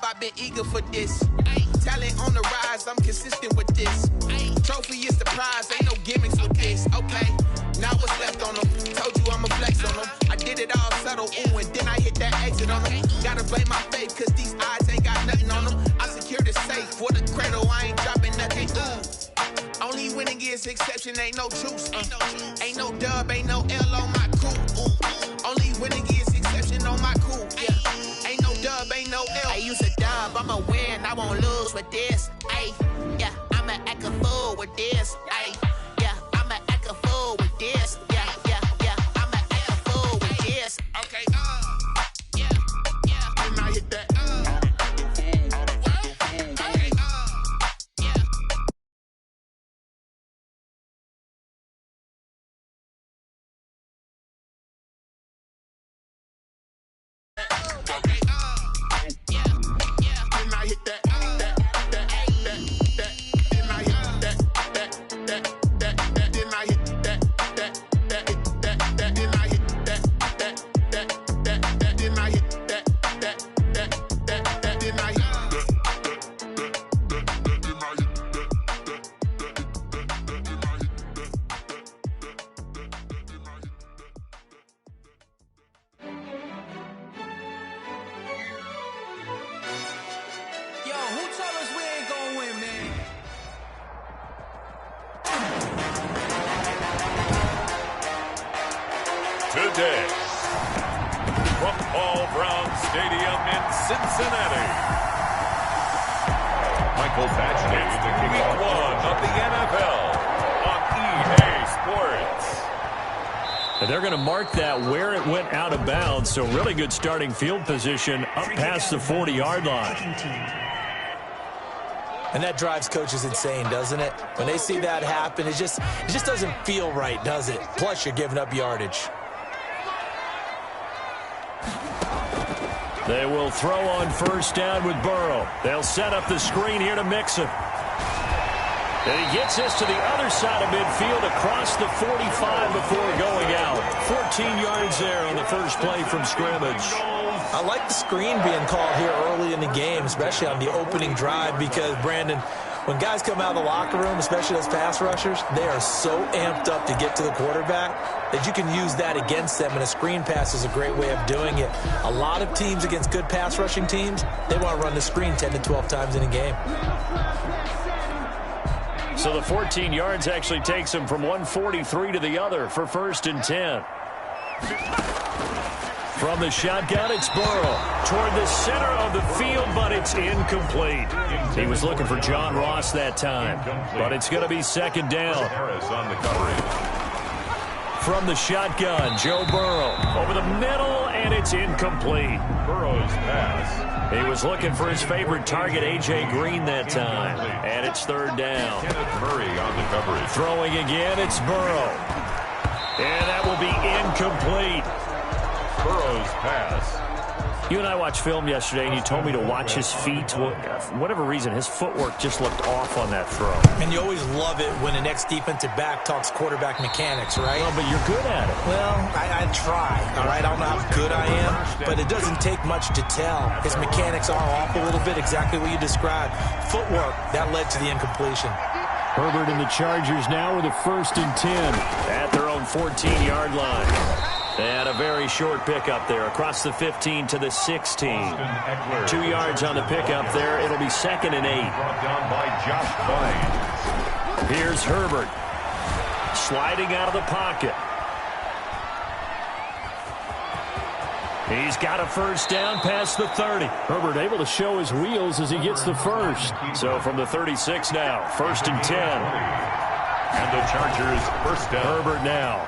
I've been eager for this. Talent on the rise, I'm consistent with this. Trophy is the prize, ain't no gimmicks with this. Okay, now what's left on them? Told you I'ma flex on them. I did it all subtle, ooh, and then I hit that exit on them. Gotta blame my faith, cause these odds ain't got nothing on them. I secure the safe for the cradle, I ain't dropping nothing. Ooh. Only winning is exception, ain't no truce. Ain't no dub, ain't no L on my crew. Ooh. Only winning is exception on my crew. Yeah. Ain't no dub, ain't no L. I use a dub, I'ma win, I won't lose with this. Ay, yeah, I'ma act a fool with this. Ay, yeah, I'ma act a fool with this. Yeah, yeah, yeah, I'ma act a fool with this. Okay, yeah, yeah. And I hit that. Today, from Paul Brown Stadium in Cincinnati, Michael Batchney, Week 1 of the NFL on EA Sports. And they're going to mark that where it went out of bounds, so really good starting field position up past the 40-yard line. And that drives coaches insane, doesn't it? When they see that happen, it just doesn't feel right, does it? Plus, you're giving up yardage. They will throw on first down with Burrow. They'll set up the screen here to Mixon. And he gets this to the other side of midfield across the 45 before going out. 14 yards there on the first play from scrimmage. I like the screen being called here early in the game, especially on the opening drive, because, Brandon, when guys come out of the locker room, especially those pass rushers, they are so amped up to get to the quarterback that you can use that against them, and a screen pass is a great way of doing it. A lot of teams against good pass rushing teams, they want to run the screen 10 to 12 times in a game. So the 14 yards actually takes him from 143 to the other for 1st and 10. From the shotgun, it's Burrow toward the center of the field, but it's incomplete. He was looking for John Ross that time, but it's going to be 2nd down. On the coverage. From the shotgun, Joe Burrow over the middle, and it's incomplete. Burrow's pass. He was looking for his favorite target, A.J. Green, that time, and it's 3rd down. Kenneth Murray on the coverage. Throwing again, it's Burrow, and that will be incomplete. Burrow's pass. You and I watched film yesterday, and you told me to watch his feet. For whatever reason, his footwork just looked off on that throw. And you always love it when the next defensive back talks quarterback mechanics, right? Well, but you're good at it. Well, I try, all right? I don't know how good I am, but it doesn't take much to tell. His mechanics are off a little bit, exactly what you described. Footwork, that led to the incompletion. Herbert and the Chargers now with a 1st and 10 at their own 14-yard line. And a very short pickup there across the 15 to the 16. 2 yards on the pickup there. It'll be 2nd and 8. Brought down by Josh Vine. Here's Herbert sliding out of the pocket. He's got a 1st down past the 30. Herbert able to show his wheels as he gets the 1st. So from the 36 now, 1st and 10. And the Chargers 1st down. Herbert now.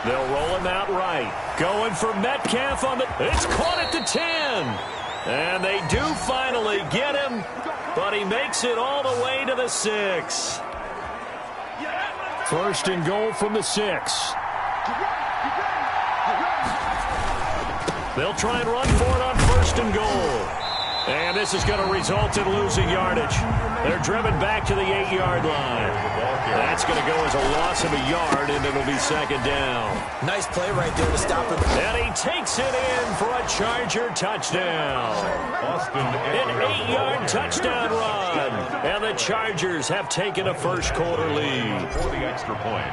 They'll roll him out right. Going for Metcalf on the... It's caught at the 10. And they do finally get him, but he makes it all the way to the 6. 1st and goal from the 6. They'll try and run for it on 1st and goal. And this is going to result in losing yardage. They're driven back to the 8-yard line. That's going to go as a loss of a yard, and it'll be second down. Nice play right there to stop him. And he takes it in for a Charger touchdown. An 8-yard touchdown run. And the Chargers have taken a first-quarter lead. For the extra point.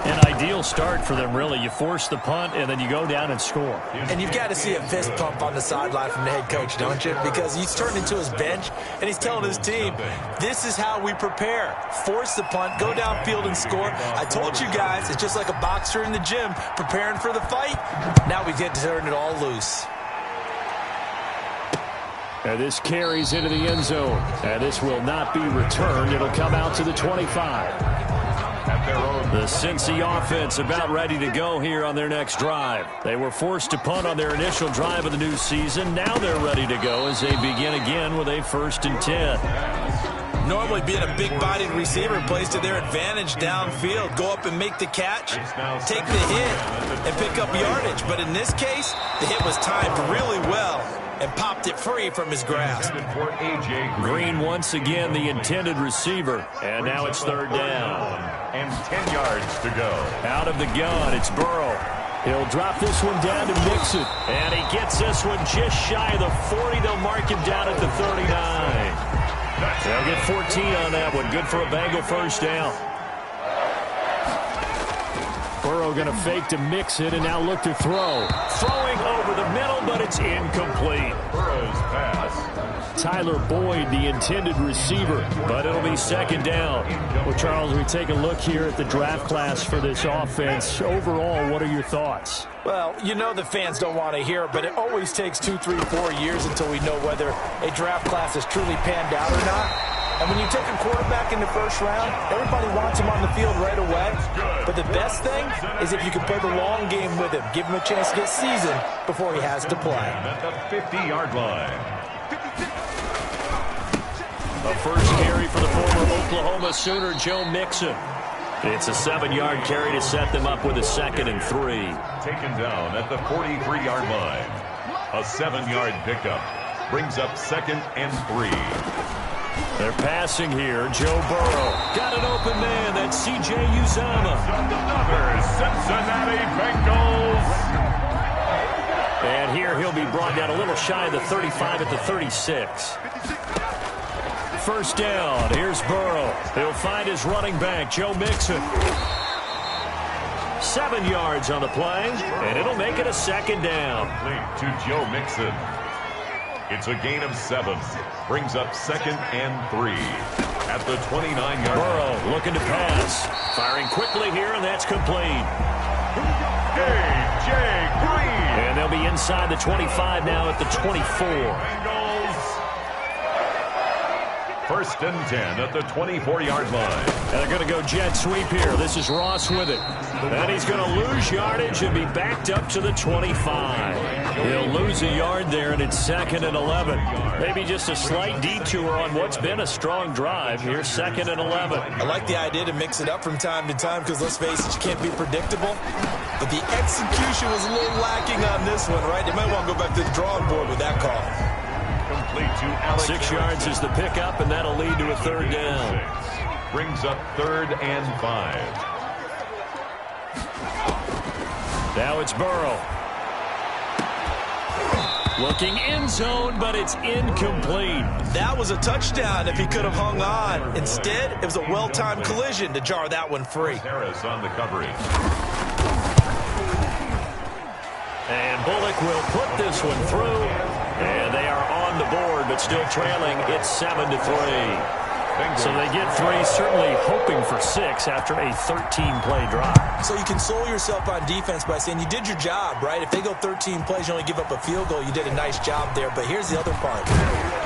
An ideal start for them, really. You force the punt, and then you go down and score. And you've got to see a fist pump on the sideline from the head coach, don't you? Because he's turned into his bench, and he's telling his team, this is how we prepare. Force the punt, go downfield and score. I told you guys, it's just like a boxer in the gym preparing for the fight. Now we get to turn it all loose. And this carries into the end zone. And this will not be returned. It'll come out to the 25. The Cincy offense about ready to go here on their next drive. They were forced to punt on their initial drive of the new season. Now they're ready to go as they begin again with a 1st and 10. Normally being a big-bodied receiver plays to their advantage downfield. Go up and make the catch, take the hit, and pick up yardage. But in this case, the hit was timed really well and popped it free from his grasp. Green once again the intended receiver. And now it's 3rd down. And 10 yards to go. Out of the gun, it's Burrow. He'll drop this one down to Mixon. And he gets this one just shy of the 40. They'll mark him down at the 39. They'll get 14 on that one. Good for a Bengal first down. Burrow going to fake to mix it and now look to throw. Throwing over the middle, but it's incomplete. Burrow's pass. Tyler Boyd, the intended receiver, but it'll be 2nd down. Well, Charles, we take a look here at the draft class for this offense. Overall, what are your thoughts? Well, you know the fans don't want to hear it, but it always takes 2, 3, 4 years until we know whether a draft class has truly panned out or not. And when you take a quarterback in the 1st round, everybody wants him on the field right away. But the best thing is if you can play the long game with him, give him a chance to get seasoned before he has to play. At the 50-yard line. A first carry for the former Oklahoma Sooner, Joe Mixon. It's a 7-yard carry to set them up with a 2nd and 3. Taken down at the 43-yard line. A 7-yard pickup brings up 2nd and 3. They're passing here. Joe Burrow. Got an open man. That's C.J. Uzomah. Another Cincinnati Bengals. And here he'll be brought down a little shy of the 35 at the 36. 1st down. Here's Burrow. He'll find his running back, Joe Mixon. 7 yards on the play, and it'll make it a 2nd down. To Joe Mixon. It's a gain of 7. Brings up 2nd and 3. At the 29-yard line. Burrow looking to pass. Firing quickly here, and that's complete. A.J. Green. And they'll be inside the 25 now at the 24. Bengals. 1st and 10 at the 24-yard line. And they're going to go jet sweep here. This is Ross with it. And he's going to lose yardage and be backed up to the 25. He'll lose a yard there, and it's 2nd and 11. Maybe just a slight detour on what's been a strong drive here, 2nd and 11. I like the idea to mix it up from time to time because, let's face it, you can't be predictable. But the execution was a little lacking on this one, right? They might want to go back to the drawing board with that call. Complete to Alex. 6 yards is the pickup, and that'll lead to a 3rd down. Brings up 3rd and 5. Now it's Burrow. Looking end zone, but it's incomplete. That was a touchdown if he could have hung on. Instead, it was a well-timed collision to jar that one free. Harris on the coverage. And Bullock will put this one through. And they are on the board, but still trailing. It's 7-3. So they get 3, certainly hoping for 6 after a 13-play drive. So you console yourself on defense by saying you did your job, right? If they go 13 plays, you only give up a field goal, you did a nice job there. But here's the other part.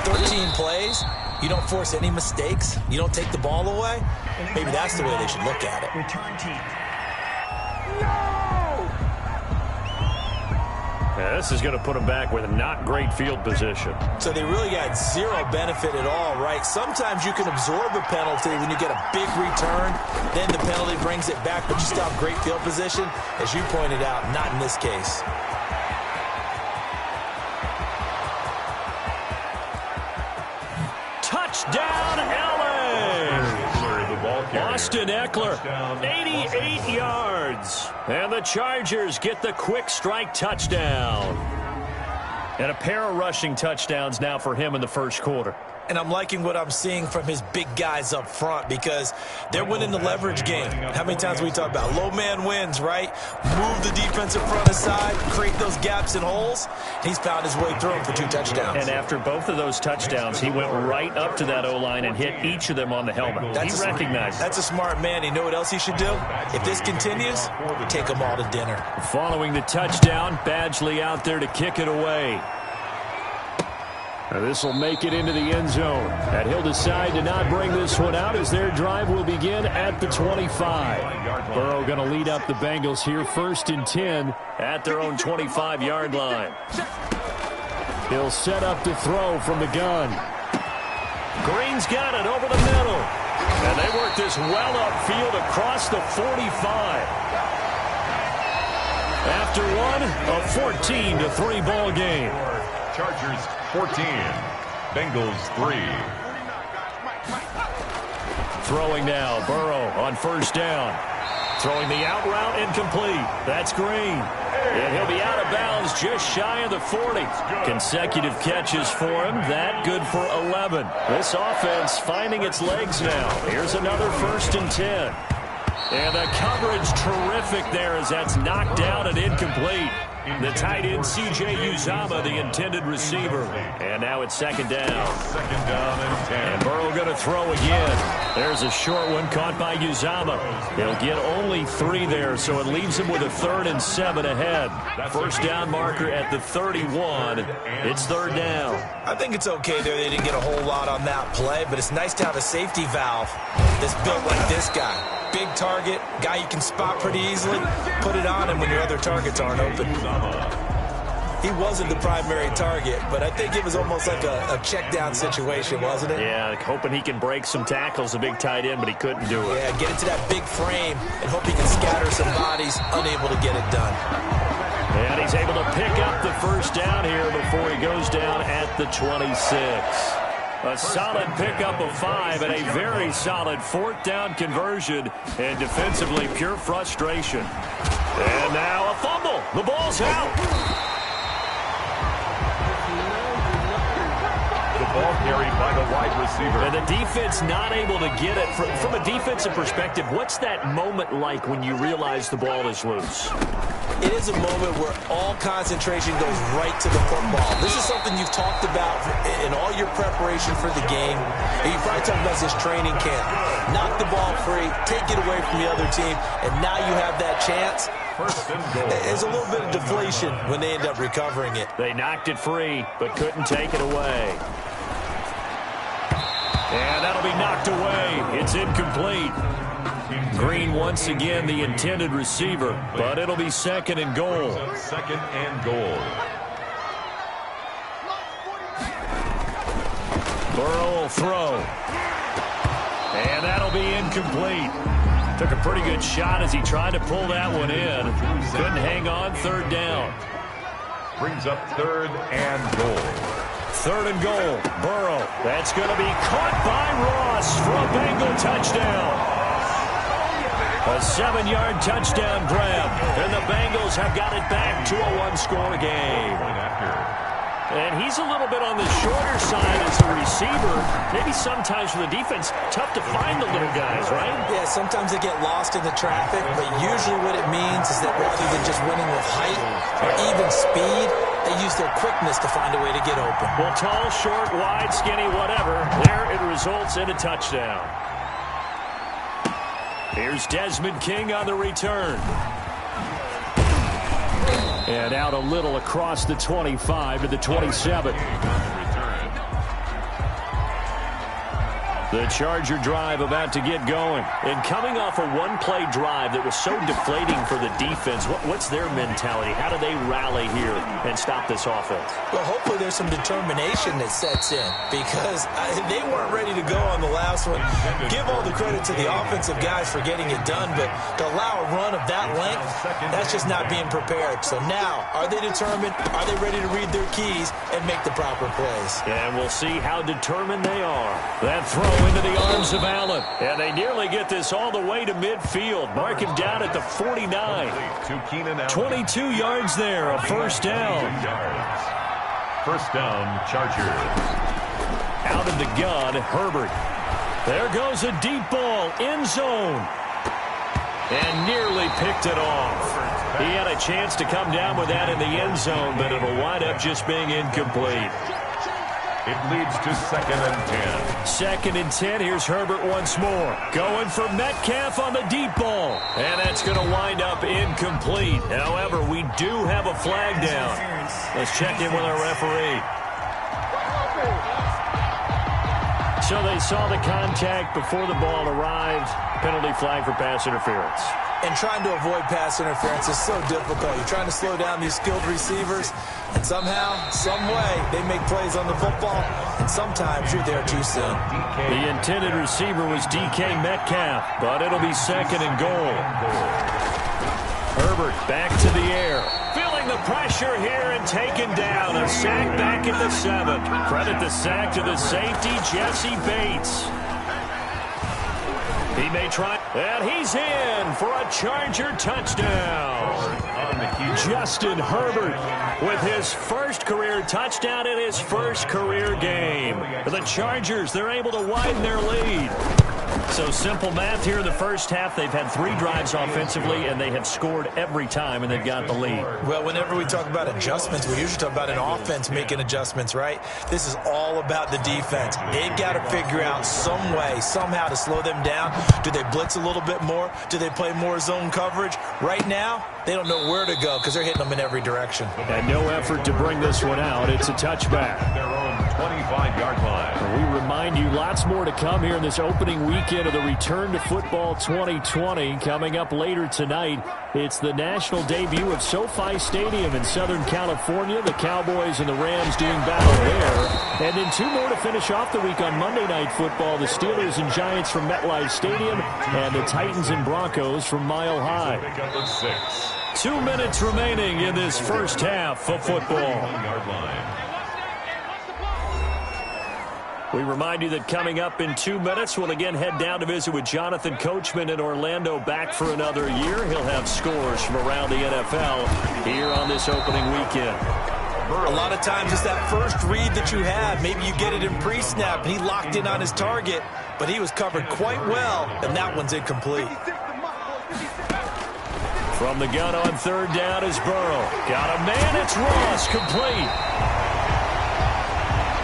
13 plays, you don't force any mistakes, you don't take the ball away. Maybe that's the way they should look at it. Return team. Yeah, this is going to put them back with a not great field position. So they really got zero benefit at all, right? Sometimes you can absorb a penalty when you get a big return. Then the penalty brings it back, but you still have great field position. As you pointed out, not in this case. Touchdown, LA! Austin Eckler, 88 yards. And the Chargers get the quick strike touchdown. And a pair of rushing touchdowns now for him in the first quarter. And I'm liking what I'm seeing from his big guys up front because they're winning the leverage game. How many times we talk about low man wins, right? Move the defensive front aside, create those gaps and holes. He's found his way through them for 2 touchdowns. And after both of those touchdowns, he went right up to that O-line and hit each of them on the helmet. He recognized it. That's a smart man. You know what else he should do? If this continues, take them all to dinner. Following the touchdown, Badgley out there to kick it away. This will make it into the end zone. And he'll decide to not bring this one out as their drive will begin at the 25. Burrow going to lead up the Bengals here, 1st and 10 at their own 25-yard line. He'll set up to throw from the gun. Green's got it over the middle. And they work this well upfield across the 45. After one, a 14-3 ball game. Chargers 14, Bengals 3. Throwing now, Burrow on 1st down. Throwing the out route incomplete. That's Green. And he'll be out of bounds just shy of the 40. Consecutive catches for him. That good for 11. This offense finding its legs now. Here's another 1st and 10. And the coverage terrific there as that's knocked down and incomplete. The tight end, C.J. Uzomah, the intended receiver. And now it's 2nd down. 2nd down and 10. And Burrow going to throw again. There's a short one caught by Uzomah. He'll get only 3 there, so it leaves him with a 3rd and 7 ahead. 1st down marker at the 31. It's 3rd down. I think it's okay there. They didn't get a whole lot on that play, but it's nice to have a safety valve that's built like this guy. Big target, guy you can spot pretty easily. Put it on him when your other targets aren't open. He wasn't the primary target, but I think it was almost like a check down situation, wasn't it? Yeah, hoping he can break some tackles, a big tight end, but he couldn't do it. Yeah, get into that big frame and hope he can scatter some bodies, unable to get it done. And he's able to pick up the 1st down here before he goes down at the 26. A solid pickup of 5 and a very solid 4th down conversion, and defensively pure frustration. And now a fumble. The ball's out. The ball carried by the wide receiver. And the defense not able to get it. From a defensive perspective, what's that moment like when you realize the ball is loose? It is a moment where all concentration goes right to the football. This is something you've talked about in all your preparation for the game. And you probably talked about this training camp. Knock the ball free, take it away from the other team, and now you have that chance. 1st and goal. There's a little bit of deflation when they end up recovering it. They knocked it free, but couldn't take it away. And that'll be knocked away. It's incomplete. Green once again the intended receiver, but it'll be 2nd and goal. 2nd and goal. Burrow will throw. And that'll be incomplete. Took a pretty good shot as he tried to pull that one in. Couldn't hang on, 3rd down. Brings up 3rd and goal. 3rd and goal. Burrow. That's going to be caught by Ross for a Bengal touchdown. A 7-yard touchdown grab. And the Bengals have got it back to a 1-score game. And he's a little bit on the shorter side as a receiver. Maybe sometimes for the defense, tough to find the little guys, right? Yeah, sometimes they get lost in the traffic, but usually what it means is that rather than just winning with height or even speed, they use their quickness to find a way to get open. Well, tall, short, wide, skinny, whatever, there it results in a touchdown. Here's Desmond King on the return. And out a little across the 25 to the 27. The Charger drive about to get going. And coming off a one-play drive that was so deflating for the defense, what's their mentality? How do they rally here and stop this offense? Well, hopefully there's some determination that sets in because they weren't ready to go on the last one. Give all the credit to the offensive guys for getting it done, but to allow a run of that length, that's just not being prepared. So now, are they determined? Are they ready to read their keys and make the proper plays? And we'll see how determined they are. That throw into the arms of Allen. And they nearly get this all the way to midfield. Mark him down at the 49. 22 yards there, a first down. First down, Chargers. Out of the gun, Herbert. There goes a deep ball, end zone. And nearly picked it off. He had a chance to come down with that in the end zone, but it'll wind up just being incomplete. It leads to 2nd and 10. 2nd and 10. Here's Herbert once more. Going for Metcalf on the deep ball. And that's going to wind up incomplete. However, we do have a flag down. Let's check in with our referee. So they saw the contact before the ball arrived. Penalty flag for pass interference. And trying to avoid pass interference is so difficult. You're trying to slow down these skilled receivers, and somehow, some way, they make plays on the football, and sometimes you're there too soon. The intended receiver was DK Metcalf, but it'll be 2nd and goal. Herbert back to the air. Feeling the pressure here and taken down. A sack back at the 7. Credit the sack to the safety, Jesse Bates. He may try, and he's in for a Charger touchdown. Justin Herbert with his first career touchdown in his first career game. The Chargers, they're able to widen their lead. So simple math here in the first half. They've had 3 drives offensively, and they have scored every time, and they've got the lead. Well, whenever we talk about adjustments, we usually talk about an offense making adjustments, right? This is all about the defense. They've got to figure out some way, somehow to slow them down. Do they blitz a little bit more? Do they play more zone coverage? Right now, they don't know where to go because they're hitting them in every direction. And no effort to bring this one out. It's a touchback. Their own 25-yard line. We remind you, lots more to come here in this opening weekend of the Return to Football 2020. Coming up later tonight, it's the national debut of SoFi Stadium in Southern California. The Cowboys and the Rams doing battle there. And then 2 more to finish off the week on Monday Night Football. The Steelers and Giants from MetLife Stadium and the Titans and Broncos from Mile High. 2 minutes remaining in this first half of football. We remind you that coming up in 2 minutes, we'll again head down to visit with Jonathan Coachman in Orlando, back for another year. He'll have scores from around the NFL here on this opening weekend. A lot of times it's that first read that you have. Maybe you get it in pre-snap. He locked in on his target, but he was covered quite well, and that one's incomplete. From the gun on 3rd down is Burrow. Got a man, it's Ross, complete.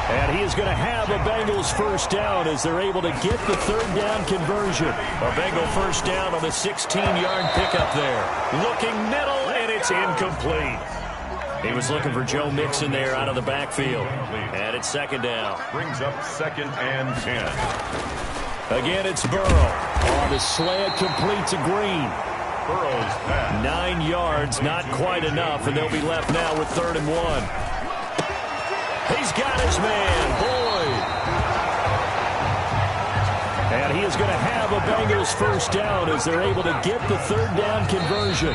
And he is going to have a Bengals first down as they're able to get the 3rd down conversion. A Bengal first down on a 16-yard pickup there. Looking middle, and it's incomplete. He was looking for Joe Mixon there out of the backfield. And it's 2nd down. Brings up 2nd and 10. Again, it's Burrow. On the slant, complete to Green. Burrow's pass. 9 yards, not quite enough, and they'll be left now with 3rd and 1. He's got his man, Boyd. And he is going to have a Bengals first down as they're able to get the 3rd down conversion.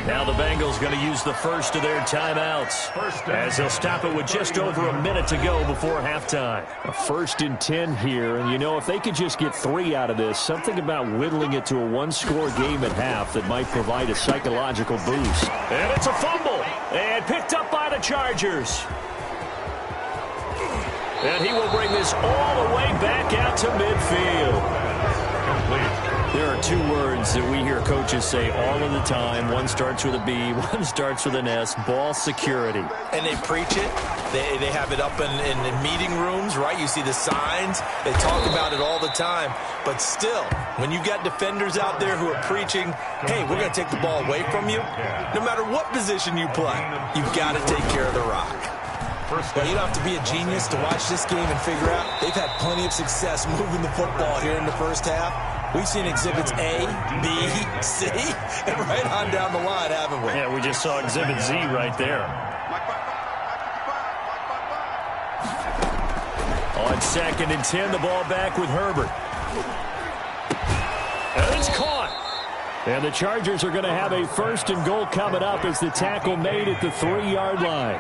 Now the Bengals going to use the first of their timeouts as they'll stop it with just over a minute to go before halftime. A 1st and 10 here, and you know, if they could just get 3 out of this, something about whittling it to a 1-score game at half that might provide a psychological boost. And it's a fumble, and picked up by the Chargers. And he will bring this all the way back out to midfield. Complete. There are 2 words that we hear coaches say all of the time. One starts with a B, one starts with an S, ball security. And they preach it. They have it up in meeting rooms, right? You see the signs. They talk about it all the time. But still, when you got defenders out there who are preaching, hey, we're going to take the ball away from you, no matter what position you play, you've got to take care of the rock. Well, you don't have to be a genius to watch this game and figure out they've had plenty of success moving the football here in the first half. We've seen exhibits A, B, C, and right on down the line, haven't we? Yeah, we just saw exhibit Z right there. On 2nd and 10, the ball back with Herbert. And it's caught. And the Chargers are going to have a 1st and goal coming up as the tackle made at the 3-yard line.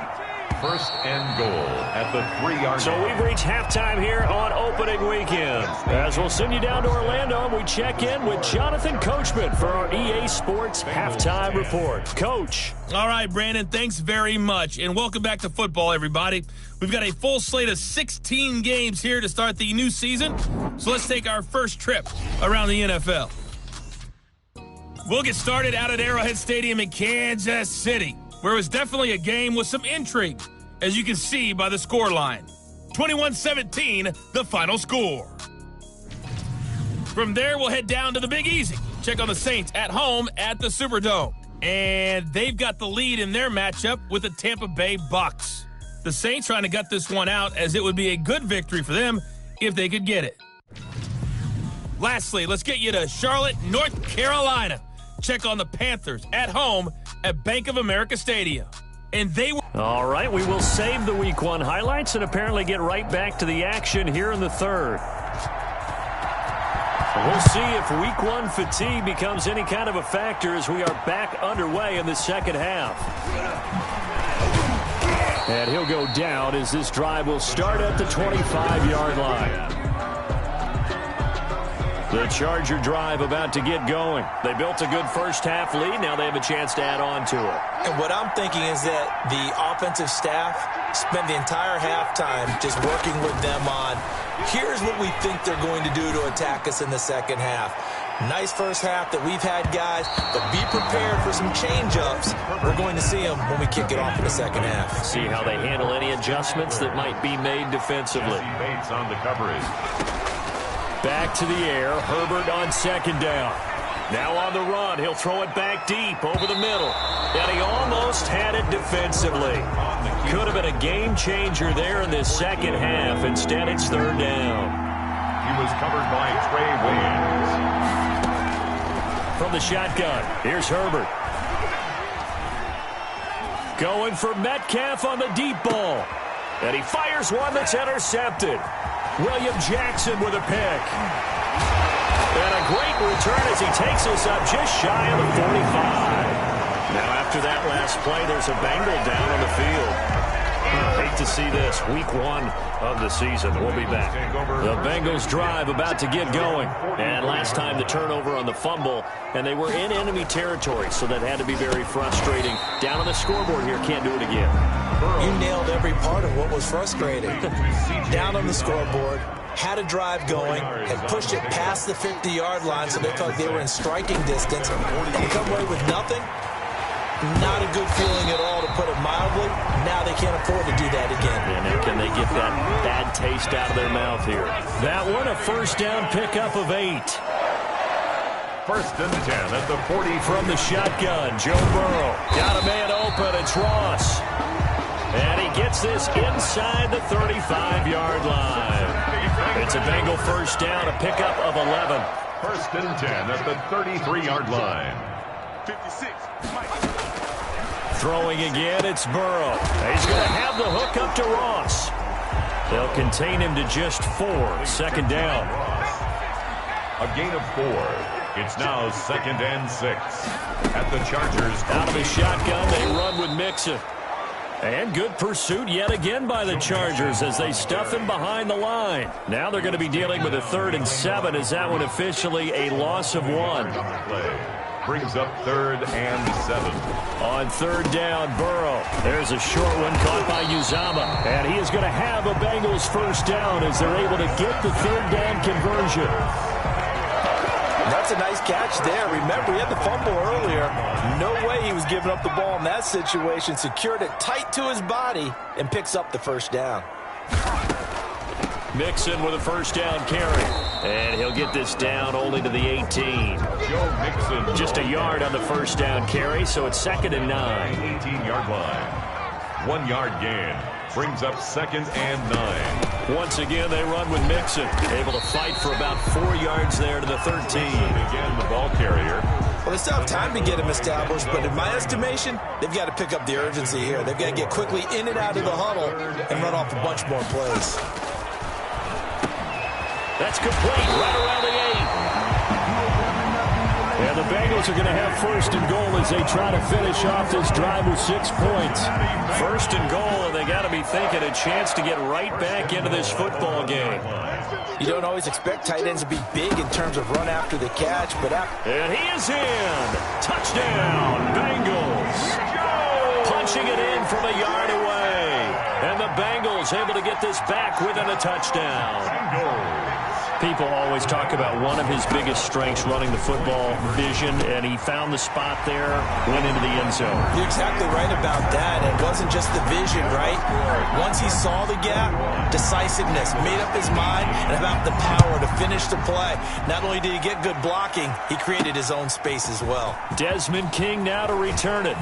1st and goal at the 3-yard line. So we've reached halftime here on opening weekend. As we'll send you down to Orlando, and we check in with Jonathan Coachman for our EA Sports Halftime Report. Coach. All right, Brandon, thanks very much. And welcome back to football, everybody. We've got a full slate of 16 games here to start the new season. So let's take our first trip around the NFL. We'll get started out at Arrowhead Stadium in Kansas City, where it was definitely a game with some intrigue, as you can see by the scoreline. 21-17, the final score. From there, we'll head down to the Big Easy. Check on the Saints at home at the Superdome. And they've got the lead in their matchup with the Tampa Bay Bucks. The Saints trying to gut this one out, as it would be a good victory for them if they could get it. Lastly, let's get you to Charlotte, North Carolina. Check on the Panthers at home at Bank of America Stadium. And they were... All right, we will save the Week 1 highlights and apparently get right back to the action here in the 3rd. We'll see if Week 1 fatigue becomes any kind of a factor as we are back underway in the 2nd half. And he'll go down as this drive will start at the 25-yard line. The Charger drive about to get going. They built a good first half lead. Now they have a chance to add on to it. And what I'm thinking is that the offensive staff spent the entire halftime just working with them on, here's what we think they're going to do to attack us in the 2nd half. Nice first half that we've had, guys, but be prepared for some change-ups. We're going to see them when we kick it off in the 2nd half. See how they handle any adjustments that might be made defensively. Bates on the coverage. Back to the air. Herbert on 2nd down. Now on the run. He'll throw it back deep over the middle. And he almost had it defensively. Could have been a game changer there in this 2nd half. Instead, it's 3rd down. He was covered by Trey Williams. From the shotgun, here's Herbert. Going for Metcalf on the deep ball. And he fires one that's intercepted. William Jackson with a pick. And a great return as he takes us up just shy of the 45. Now after that last play, there's a Bengal down on the field. Hate to see this. Week 1 of the season. We'll be back. The Bengals drive about to get going. And last time the turnover on the fumble, and they were in enemy territory, so that had to be very frustrating. Down on the scoreboard here, can't do it again. You nailed every part of what was frustrating. Down on the scoreboard, had a drive going, had pushed it past the 50-yard line, so they felt like they were in striking distance, and to come away with nothing, not a good feeling at all, to put it mildly. Now they can't afford to do that again. And now can they get that bad taste out of their mouth here? That one, a 1st down pickup of 8. 1st and 10 at the 40. From the shotgun, Joe Burrow. Got a man open, it's Ross. And he gets this inside the 35-yard line. It's a Bengal 1st down, a pickup of 11. 1st and 10 at the 33-yard line. 56. Throwing again, it's Burrow. He's going to have the hook up to Ross. They'll contain him to just 4. 2nd down. A gain of 4. It's now 2nd and 6. At the Chargers. Out of the shotgun, they run with Mixon. And good pursuit yet again by the Chargers as they stuff him behind the line. Now they're going to be dealing with a 3rd and 7. Is that one officially a loss of 1? Brings up 3rd and 7. On 3rd down, Burrow. There's a short one caught by Uzama. And he is going to have a Bengals 1st down as they're able to get the 3rd down conversion. That's a nice catch there. Remember, he had the fumble earlier. No way he was giving up the ball in that situation. Secured it tight to his body and picks up the 1st down. Mixon with a 1st down carry. And he'll get this down only to the 18. Joe Mixon. Just a yard on the 1st down carry, so it's 2nd and 9. 18-yard line. 1 yard gain. brings up 2nd and 9. Once again, they run with Mixon. Able to fight for about 4 yards there to the 13. Again, the ball carrier. Well, they still have time to get him established, but in my estimation, they've got to pick up the urgency here. They've got to get quickly in and out of the huddle and run off a bunch more plays. That's complete right around the 8. And the Bengals are going to have 1st and goal as they try to finish off this drive with 6 points. 1st and goal, and they got to be thinking a chance to get right back into this football game. You don't always expect tight ends to be big in terms of run after the catch, but and he is in. Touchdown, Bengals. Punching it in from a yard away. And the Bengals able to get this back within a touchdown. People always talk about one of his biggest strengths, running the football, vision, and he found the spot there, went into the end zone. You're exactly right about that. It wasn't just the vision, right? Once he saw the gap, decisiveness, made up his mind, and about the power to finish the play. Not only did he get good blocking, he created his own space as well. Desmond King now to return it.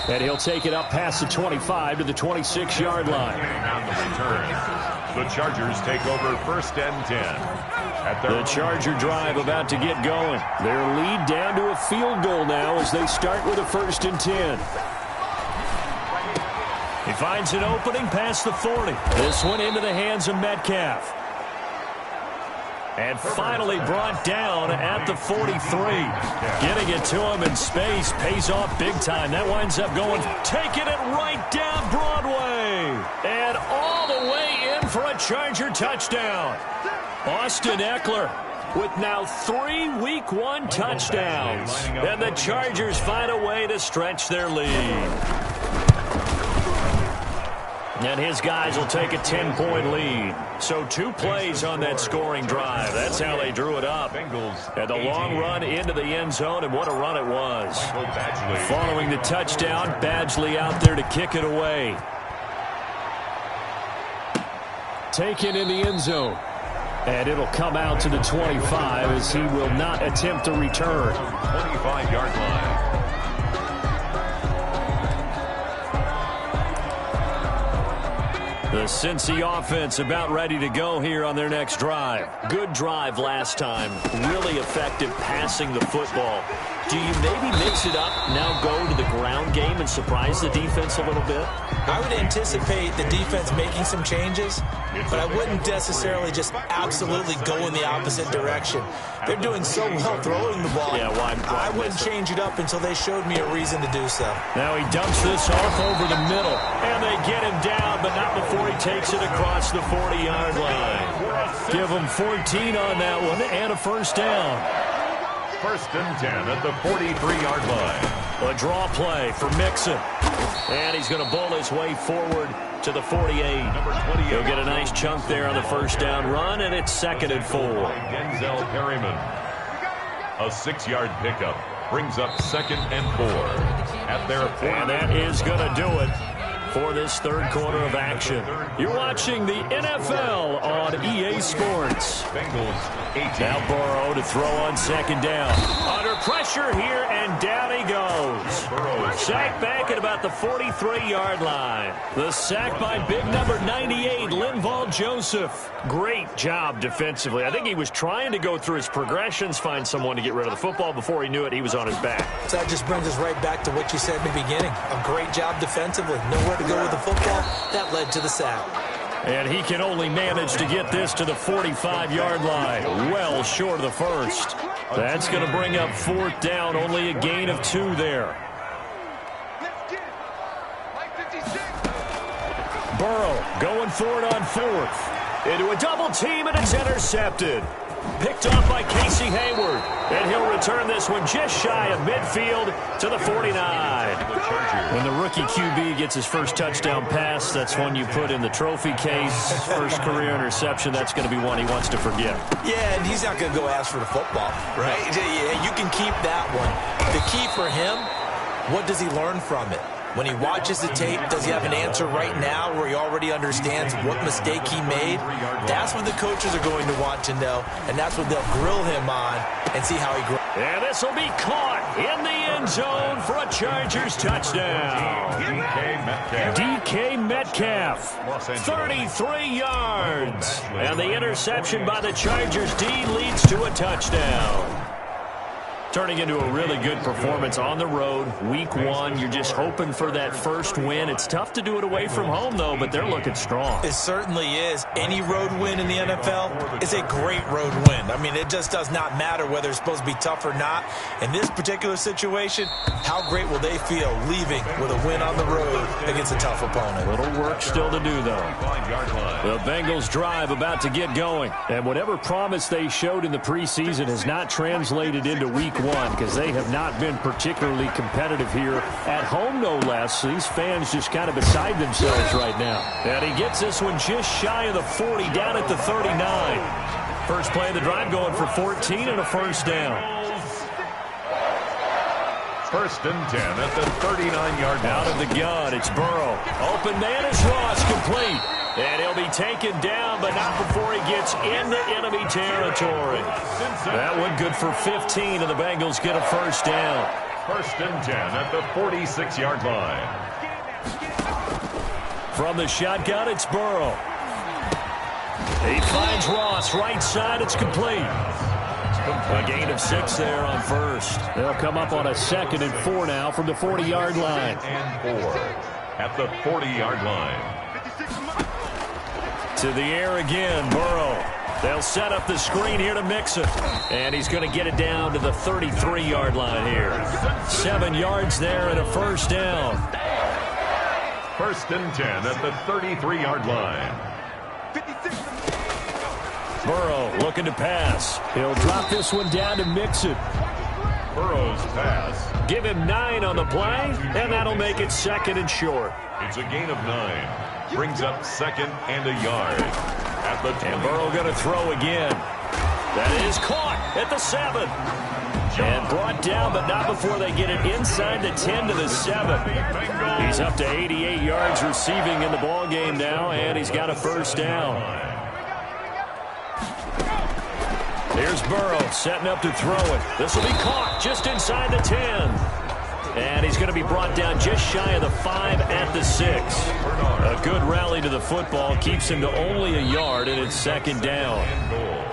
And he'll take it up past the 25 to the 26-yard line. On the return. The Chargers take over 1st and 10. The Charger drive about to get going. Their lead down to a field goal now as they start with a 1st and 10. He finds an opening past the 40. This one into the hands of Metcalf. And finally brought down at the 43. Getting it to him in space pays off big time. That winds up going, taking it right down Broadway. And all the way in for a Charger touchdown. Austin Eckler with now 3 Week 1 touchdowns. And the Chargers find a way to stretch their lead. And his guys will take a 10-point lead. So 2 plays on that scoring drive. That's how they drew it up. And the long run into the end zone, and what a run it was. Following the touchdown, Badgley out there to kick it away. Taken in the end zone. And it'll come out to the 25 as he will not attempt to return. 25-yard line. The Cincy offense about ready to go here on their next drive. Good drive last time. Really effective passing the football. Do you maybe mix it up, now go to the ground game and surprise the defense a little bit? I would anticipate the defense making some changes, but I wouldn't necessarily just absolutely go in the opposite direction. They're doing so well throwing the ball. Yeah, why I wouldn't change it up until they showed me a reason to do so. Now he dumps this off over the middle, and they get him down, but not before he takes it across the 40-yard line. Give him 14 on that one and a 1st down. 1st and 10 at the 43-yard line. A draw play for Mixon. And he's going to bull his way forward to the 48. He'll get a nice chunk there on the 1st down run, and it's 2nd and 4. Denzel Perryman. A 6-yard pickup brings up 2nd and 4 at their 40. And that is going to do it for this 3rd quarter of action. You're watching the NFL on EA Sports. Bengals 18. Now Burrow to throw on 2nd down. Under pressure here, and down he goes. Sack back at about the 43-yard line. The sack by big number 98, Linval Joseph. Great job defensively. I think he was trying to go through his progressions, find someone to get rid of the football. Before he knew it, he was on his back. So that just brings us right back to what you said in the beginning. A great job defensively. Nowhere to go with the football. That led to the sack. And he can only manage to get this to the 45-yard line. Well short of the 1st. That's going to bring up 4th down. Only a gain of 2 there. Burrow going for it on 4th. Into a double team, and it's intercepted. Picked off by Casey Hayward. And he'll return this one just shy of midfield to the 49. When the rookie QB gets his first touchdown pass, that's one you put in the trophy case. First career interception, that's going to be one he wants to forget. Yeah, and he's not going to go ask for the football, right? You can keep that one. The key for him, what does he learn from it? When he watches the tape, does he have an answer right now where he already understands what mistake he made? That's what the coaches are going to want to know, and that's what they'll grill him on and see how he grows. And this will be caught in the end zone for a Chargers touchdown. DK Metcalf, 33 yards. And the interception by the Chargers D leads to a touchdown. Turning into a really good performance on the road. Week 1, you're just hoping for that first win. It's tough to do it away from home, though, but they're looking strong. It certainly is. Any road win in the NFL is a great road win. I mean, it just does not matter whether it's supposed to be tough or not. In this particular situation, how great will they feel leaving with a win on the road against a tough opponent? Little work still to do, though. The Bengals drive about to get going. And whatever promise they showed in the preseason has not translated into week 1 because they have not been particularly competitive here at home, no less. These fans just kind of beside themselves right now. And he gets this one just shy of the 40, down at the 39. First play of the drive going for 14 and a first down. First and 10 at the 39-yard line. Out of the gun, it's Burrow. Open man is Ross, complete. And he'll be taken down, but not before he gets into enemy territory. That one good for 15, and the Bengals get a first down. First and 10 at the 46-yard line. From the shotgun, it's Burrow. He finds Ross, right side, it's complete. A gain of 6 there on first. They'll come up on a 2nd and 4 now from the 40-yard line. And 4 at the 40-yard line. To the air again, Burrow. They'll set up the screen here to Mixon. And he's going to get it down to the 33-yard line here. 7 yards there and a first down. First and 10 at the 33-yard line. Burrow looking to pass. He'll drop this one down to Mixon. Burrow's pass. Give him 9 on the play, and that'll make it 2nd and short. It's a gain of 9. Brings up 2nd and a yard. At the 20. And Burrow going to throw again. That is caught at the 7. And brought down, but not before they get it inside the 10 to the 7. He's up to 88 yards receiving in the ballgame now, and he's got a first down. Here's Burrow setting up to throw it. This will be caught just inside the 10. And he's going to be brought down just shy of the 5 at the 6. A good rally to the football keeps him to only a yard, and it's 2nd down.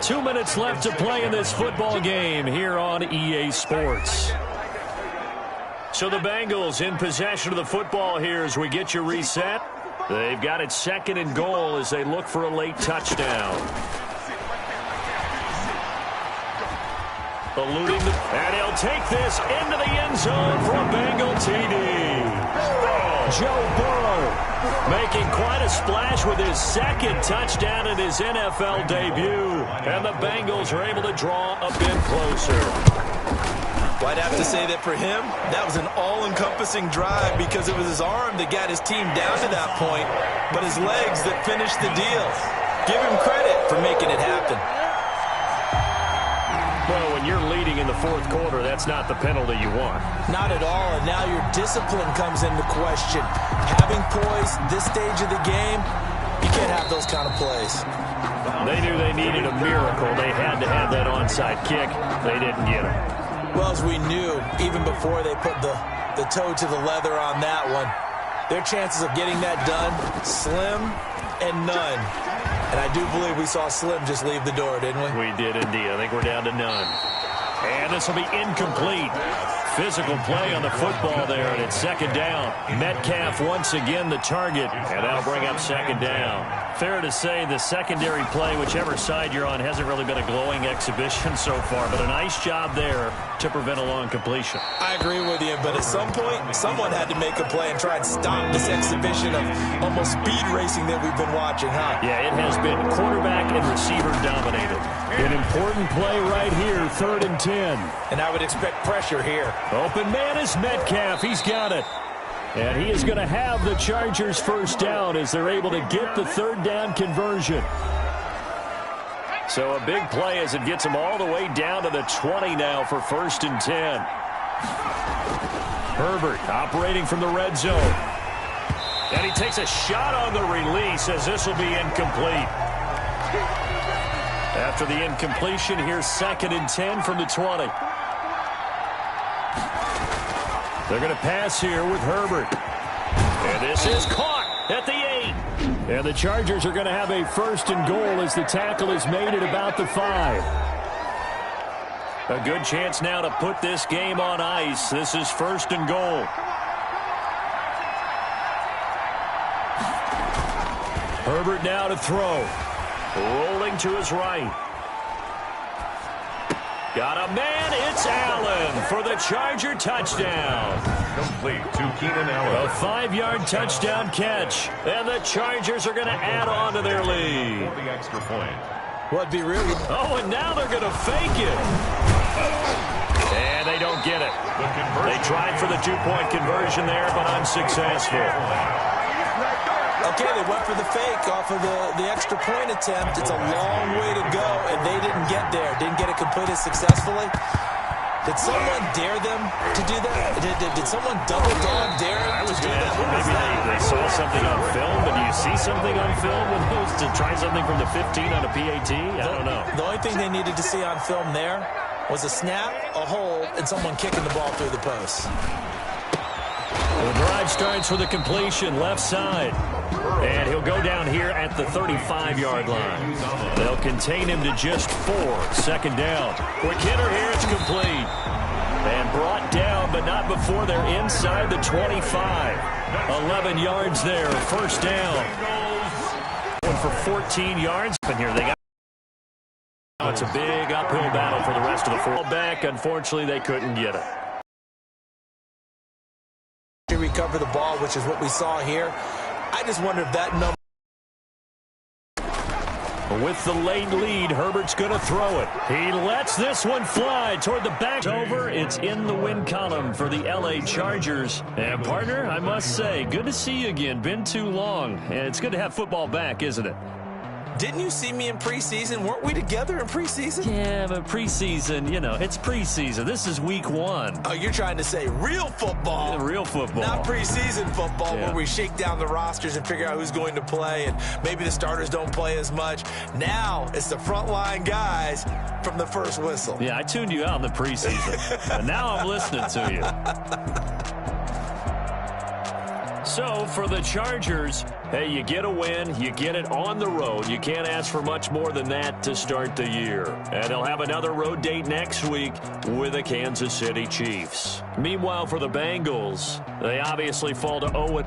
2 minutes left to play in this football game here on EA Sports. So the Bengals in possession of the football here as we get you reset. They've got it 2nd and goal as they look for a late touchdown. Eluding the, and he'll take this into the end zone for a Bengal TD. Joe Burrow making quite a splash with his 2nd touchdown in his NFL debut. And the Bengals are able to draw a bit closer. Well, I'd have to say that for him, that was an all-encompassing drive because it was his arm that got his team down to that point, but his legs that finished the deal. Give him credit for making it happen. Well, when you're leading in the 4th quarter, that's not the penalty you want. Not at all, and now your discipline comes into question. Having poise this stage of the game, you can't have those kind of plays. They knew they needed a miracle. They had to have that onside kick. They didn't get it. Well, as we knew, even before they put the toe to the leather on that one, their chances of getting that done, slim and none. And I do believe we saw Slim just leave the door, didn't we? We did indeed. I think we're down to none. And this will be incomplete. Physical play on the football there, and it's 2nd down. Metcalf once again the target, and that'll bring up 2nd down. Fair to say the secondary play, whichever side you're on, hasn't really been a glowing exhibition so far, but a nice job there to prevent a long completion. I agree with you, but at some point, someone had to make a play and try and stop this exhibition of almost speed racing that we've been watching, huh? Yeah, it has been quarterback and receiver dominated. An important play right here, 3rd and 10. And I would expect pressure here. Open man is Metcalf. He's got it. And he is going to have the Chargers first down as they're able to get the 3rd down conversion. So a big play as it gets them all the way down to the 20 now for 1st and 10. Herbert operating from the red zone. And he takes a shot on the release as this will be incomplete. After the incompletion, here's 2nd and 10 from the 20. They're going to pass here with Herbert. And this is caught at the 8. And the Chargers are going to have a 1st and goal as the tackle is made at about the 5. A good chance now to put this game on ice. This is 1st and goal. Herbert now to throw. Rolling to his right. Got a man. It's Allen for the Charger touchdown. Complete to Keenan Allen. A 5-yard touchdown catch. And the Chargers are going to add on to their lead. For the extra point. What'd be really... Oh, and now they're going to fake it. And they don't get it. They tried for the 2-point conversion there, but unsuccessful. Okay, they went for the fake off of the extra point attempt. It's a long way to go, and they didn't get there. Didn't get it completed successfully. Did someone dare them to do that? Did someone double dog dare them to do that? Maybe they saw something on film, but do you see something on film with those to try something from the 15 on a PAT? I don't know. The only thing they needed to see on film there was a snap, a hold, and someone kicking the ball through the post. The drive starts with a completion left side. And he'll go down here at the 35-yard line. They'll contain him to just 4. 2nd down. Quick hitter here. It's complete. And brought down, but not before they're inside the 25. 11 yards there. 1st down. Going for 14 yards. And here they got. It's a big uphill battle for the rest of the full back. Unfortunately, they couldn't get it. To recover the ball, which is what we saw here. I just wonder if that number... With the late lead, Herbert's going to throw it. He lets this one fly toward the back. Over. It's in the win column for the L.A. Chargers. And, partner, I must say, good to see you again. Been too long. And it's good to have football back, isn't it? Didn't you see me in preseason? Weren't we together in preseason? Yeah, but preseason, you know, it's preseason. This is week 1. Oh, you're trying to say real football. Yeah, real football. Not preseason football, yeah, where we shake down the rosters and figure out who's going to play, and maybe the starters don't play as much. Now it's the frontline guys from the first whistle. Yeah, I tuned you out in the preseason. But now I'm listening to you. So, for the Chargers, hey, you get a win, you get it on the road. You can't ask for much more than that to start the year. And they'll have another road date next week with the Kansas City Chiefs. Meanwhile, for the Bengals, they obviously fall to 0.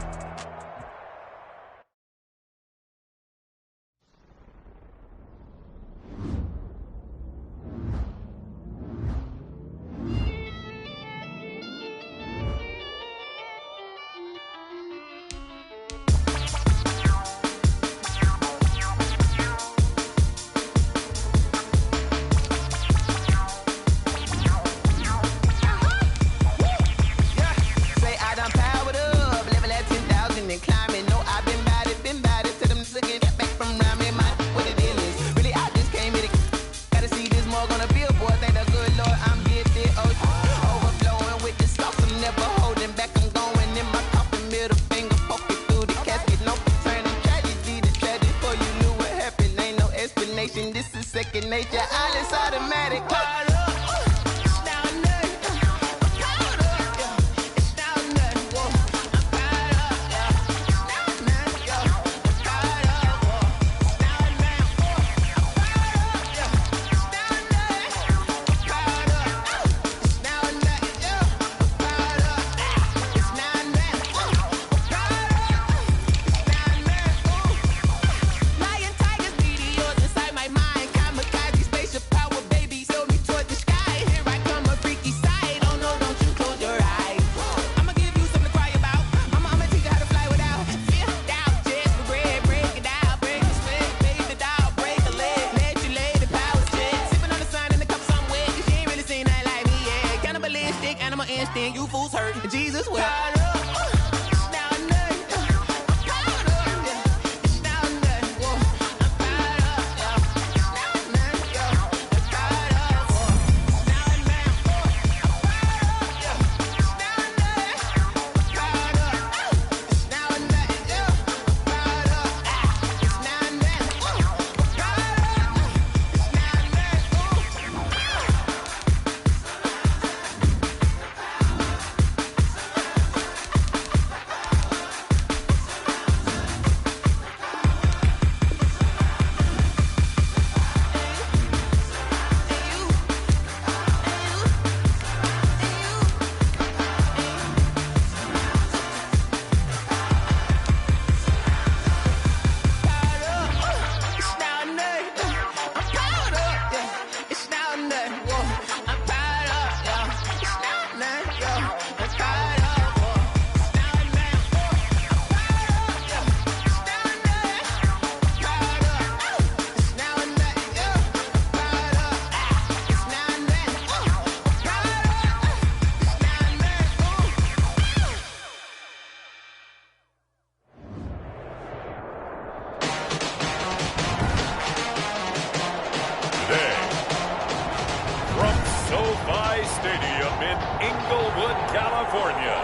California.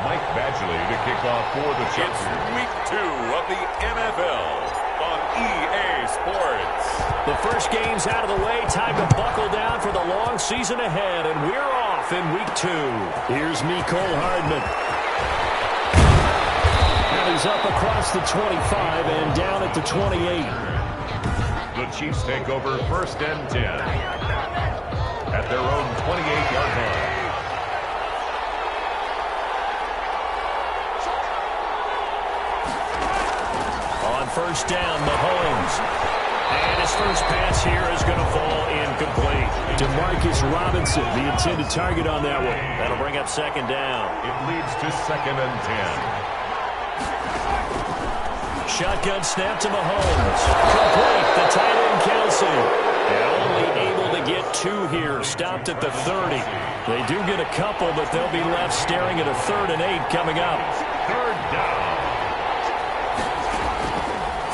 Mike Badgley to kick off for the Chargers. It's week 2 of the NFL on EA Sports. The first game's out of the way. Time to buckle down for the long season ahead, and we're off in week 2. Here's Mecole Hardman. And he's up across the 25 and down at the 28. The Chiefs take over 1st and 10 at their own 28-yard line. On 1st down, Mahomes. And his first pass here is going to fall incomplete. Demarcus Robinson, the intended target on that one. That'll bring up 2nd down. It leads to 2nd and 10. Shotgun snap to Mahomes. Complete. The tight end, Kelsey. And only able to get 2 here. Stopped at the 30. They do get a couple, but they'll be left staring at a 3rd and 8 coming up. 3rd down.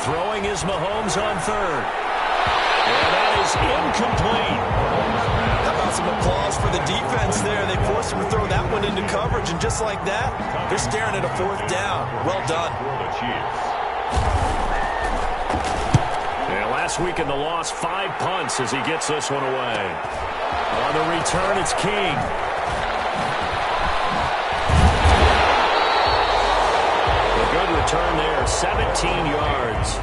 Throwing is Mahomes on 3rd. And that is incomplete. How about some applause for the defense there? They forced him to throw that one into coverage, and just like that, they're staring at a 4th down. Well done. For the Chiefs. And last week in the loss, 5 punts as he gets this one away. On the return, it's King. Good return there, 17 yards.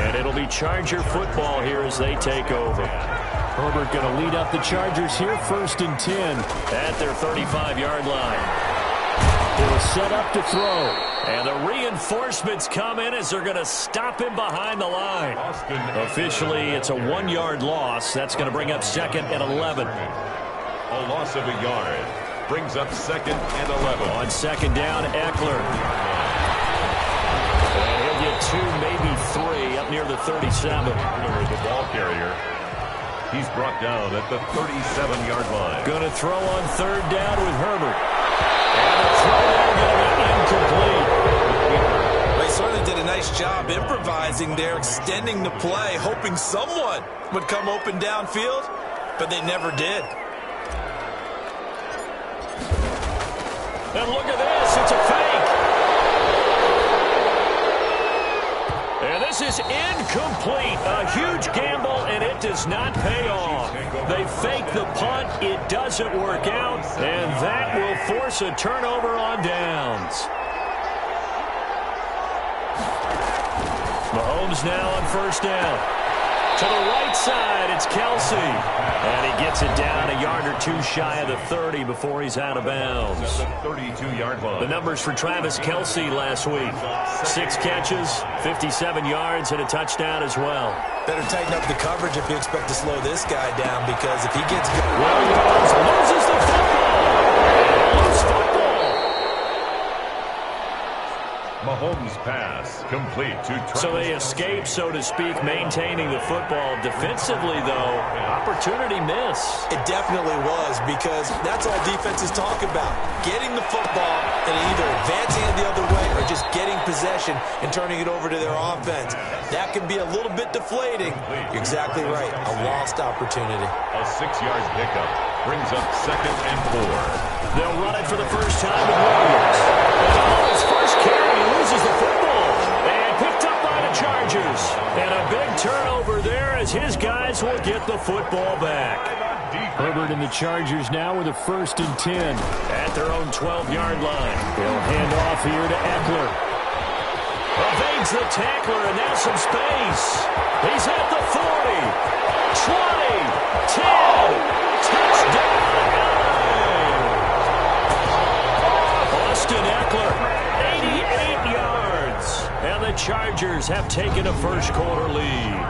And it'll be Charger football here as they take over. Herbert going to lead up the Chargers here, 1st and 10 at their 35-yard line. He'll set up to throw. And the reinforcements come in as they're going to stop him behind the line. Officially, it's a 1-yard loss. That's going to bring up 2nd and 11. A loss of a yard brings up 2nd and 11. On 2nd down, Eckler. And he'll get 2, maybe 3, up near the 37. The ball carrier. He's brought down at the 37-yard line. Going to throw on 3rd down with Herbert. And the throw there going to be incomplete. They certainly did a nice job improvising there, extending the play, hoping someone would come open downfield, but they never did. And look at this. It's a fake. And this is incomplete. A huge gamble, and it does not pay off. They fake the punt. It doesn't work out, and that will force a turnover on downs. Mahomes now on 1st down. To the right side, it's Kelsey. And he gets it down a yard or 2 shy of the 30 before he's out of bounds. At the 32-yard line. The numbers for Travis Kelsey last week. 6 catches, 57 yards, and a touchdown as well. Better tighten up the coverage if you expect to slow this guy down, because if he gets good... Williams loses the football. Loose football. Mahomes' pass complete to Travis. So they escape, so to speak, maintaining the football. Defensively, though, opportunity miss. It definitely was, because that's all defenses talk about. Getting the football and either advancing it the other way or just getting possession and turning it over to their offense. That can be a little bit deflating. You're exactly right. A lost opportunity. A 6-yard pickup brings up 2nd and 4. They'll run it for the first time with Williams. And his first carry, he loses the football. And picked up by the Chargers. And a big turnover there as his guys will get the football back. Herbert and the Chargers now with a 1st and 10 at their own 12-yard line. They'll hand off here to Eckler. Evades the tackler, and now some space. He's at the 40, 20, 10, touchdown. Austin Eckler, 88 yards. And the Chargers have taken a first-quarter lead.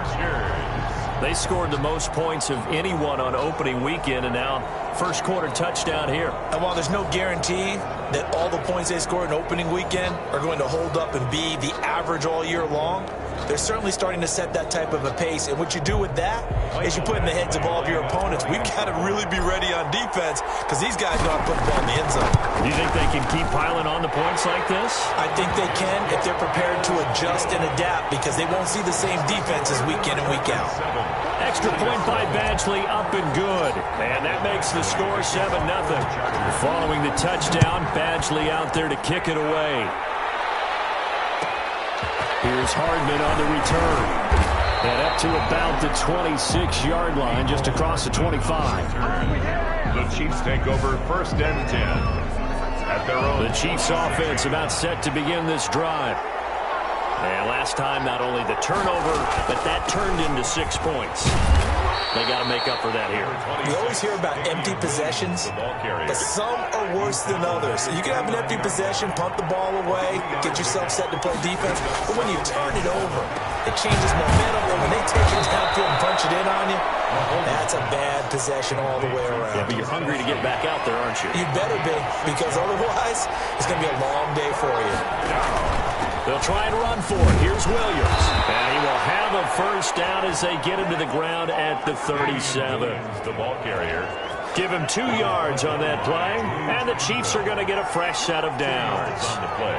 They scored the most points of anyone on opening weekend, and now first-quarter touchdown here. And while there's no guarantee that all the points they score in opening weekend are going to hold up and be the average all year long. They're certainly starting to set that type of a pace. And what you do with that is you put in the heads of all of your opponents, we've got to really be ready on defense because these guys know how to put the ball in the end zone. Do you think they can keep piling on the points like this? I think they can if they're prepared to adjust and adapt because they won't see the same defenses week in and week out. Extra point by Badgley, up and good. And that makes the score 7-0. Following the touchdown, Badgley out there to kick it away. Here's Hardman on the return. And up to about the 26-yard line, just across the 25. The Chiefs take over 1st and 10 at their own. The Chiefs offense about set to begin this drive. And last time, not only the turnover, but that turned into 6 points. They got to make up for that here. We always hear about empty possessions, but some are worse than others. You can have an empty possession, punt the ball away, get yourself set to play defense, but when you turn it over, it changes momentum, and when they take it downfield and punch it in on you, that's a bad possession all the way around. Yeah, but you're hungry to get back out there, aren't you? You better be, because otherwise, it's going to be a long day for you. They'll try and run for it. Here's Williams. And he will have a first down as they get him to the ground at the 37. The ball carrier. Give him 2 yards on that play, and the Chiefs are going to get a fresh set of downs. On the play.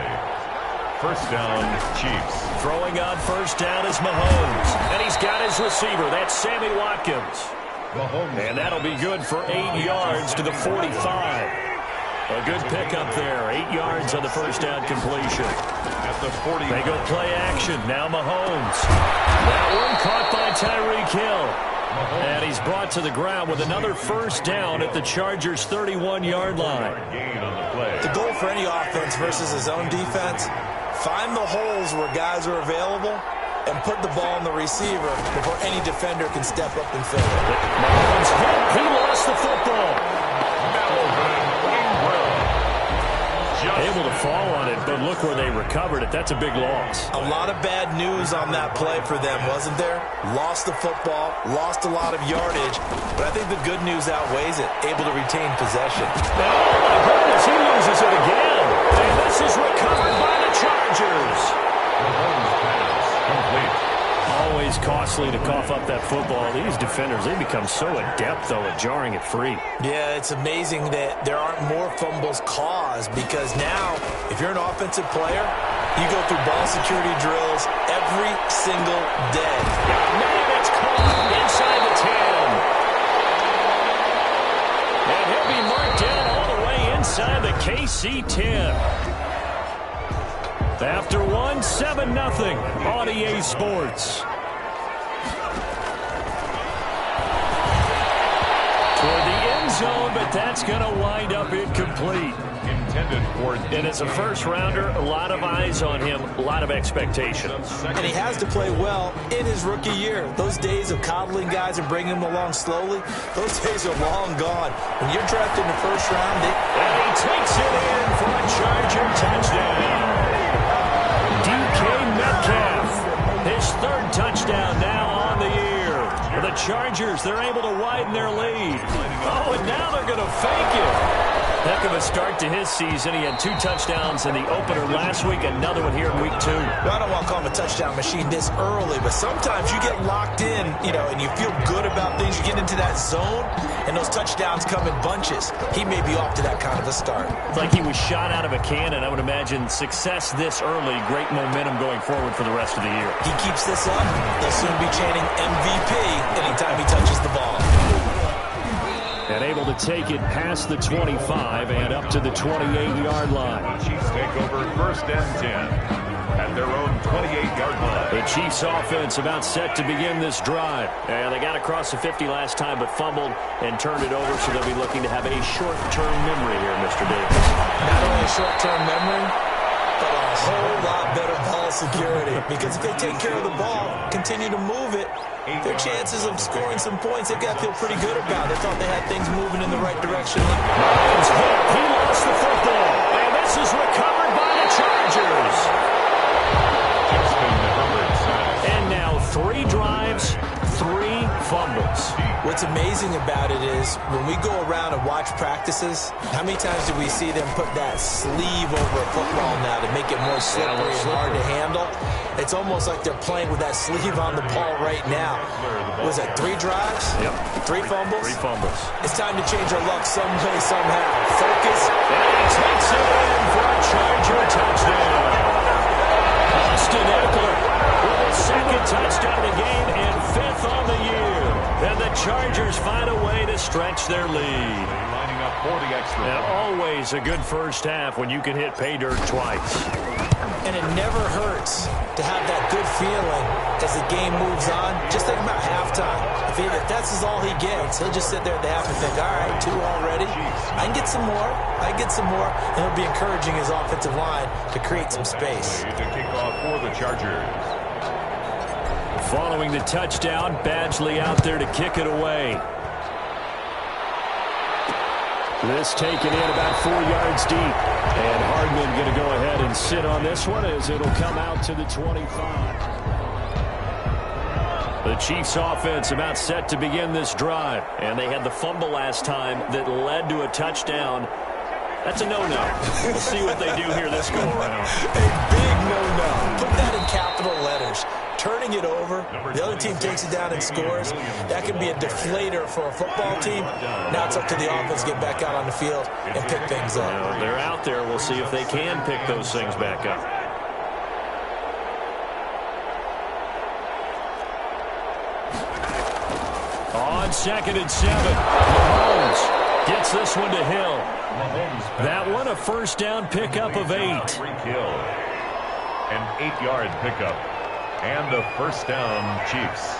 1st down, Chiefs. Throwing on 1st down is Mahomes. And he's got his receiver. That's Sammy Watkins. And that'll be good for 8 yards to the 45. A good pickup there. 8 yards on the 1st down completion. At the 40. They go play action. Now Mahomes. That one caught by Tyreek Hill. And he's brought to the ground with another 1st down at the Chargers' 31-yard line. Gain on the play. The goal for any offense versus his own defense, find the holes where guys are available and put the ball on the receiver before any defender can step up and fill it. Mahomes hit. He lost the football. Able to fall on it, but look where they recovered it. That's a big loss. A lot of bad news on that play for them, wasn't there? Lost the football, lost a lot of yardage, but I think the good news outweighs it. Able to retain possession. Oh, my goodness, he loses it again. And this is recovered by the Chargers. Complete. Always costly to cough up that football. These defenders, they become so adept, though, at jarring it free. Yeah, it's amazing that there aren't more fumbles caused because now, if you're an offensive player, you go through ball security drills every single day. Man, it's caught inside the 10. And he'll be marked down all the way inside the KC 10. After 7-0 on EA Sports. Toward the end zone, but that's going to wind up incomplete. Intended for. And as a first-rounder, a lot of eyes on him, a lot of expectations. And he has to play well in his rookie year. Those days of coddling guys and bringing them along slowly, those days are long gone. When you're drafted in the 1st round, and he takes it in for a Charger touchdown. His 3rd touchdown now on the year. For the Chargers, they're able to widen their lead. Oh, and now they're going to fake it. Heck of a start to his season. He had 2 touchdowns in the opener last week, another one here in week 2. Well, I don't want to call him a touchdown machine this early, but sometimes you get locked in, and you feel good about things. You get into that zone, and those touchdowns come in bunches. He may be off to that kind of a start. It's like he was shot out of a cannon. I would imagine success this early, great momentum going forward for the rest of the year. He keeps this up, they'll soon be chanting MVP anytime he touches the ball. And able to take it past the 25 and up to the 28-yard line. Chiefs take over 1st and 10 at their own 28-yard line. The Chiefs offense about set to begin this drive. And they got across the 50 last time but fumbled and turned it over, so they'll be looking to have a short-term memory here, Mr. Davis. Not only a short-term memory, but a whole lot better ball security. Because if they take care of the ball, continue to move it, their chances of scoring some points, they've got to feel pretty good about. They thought they had things moving in the right direction. He lost the football, and this is recovered by the Chargers. And now 3 drives, 3 fumbles. What's amazing about it is when we go around and watch practices, how many times do we see them put that sleeve over a football now to make it more slippery and hard to handle? It's almost like they're playing with that sleeve on the ball right now. Was that 3 drives? Yep. 3 fumbles? 3 fumbles. It's time to change our luck some way, somehow. Focus. And he takes it in for a Charger touchdown. Austin Eckler with his 2nd touchdown of the game and 5th on the year. And the Chargers find a way to stretch their lead. Lining up for the extra. And always a good first half when you can hit pay dirt twice. And it never hurts to have that good feeling as the game moves on. Just think about halftime. If that's all he gets, he'll just sit there at the half and think, all right, 2 already. I can get some more. I can get some more. And he'll be encouraging his offensive line to create some space. To kick off for the Chargers. Following the touchdown, Badgley out there to kick it away. This taken in about 4 yards deep. And Hardman going to go ahead and sit on this one as it'll come out to the 25. The Chiefs offense about set to begin this drive. And they had the fumble last time that led to a touchdown. That's a no-no. We'll see what they do here this go-around. A big no-no. Put that in capital letters. Turning it over, the other team takes it down and scores. That can be a deflator for a football team. Now it's up to the offense to get back out on the field and pick things up. Now, they're out there. We'll see if they can pick those things back up. On 2nd and 7, Mahomes gets this one to Hill. That one a first down pickup of 8. An 8-yard pickup. And a first down, Chiefs.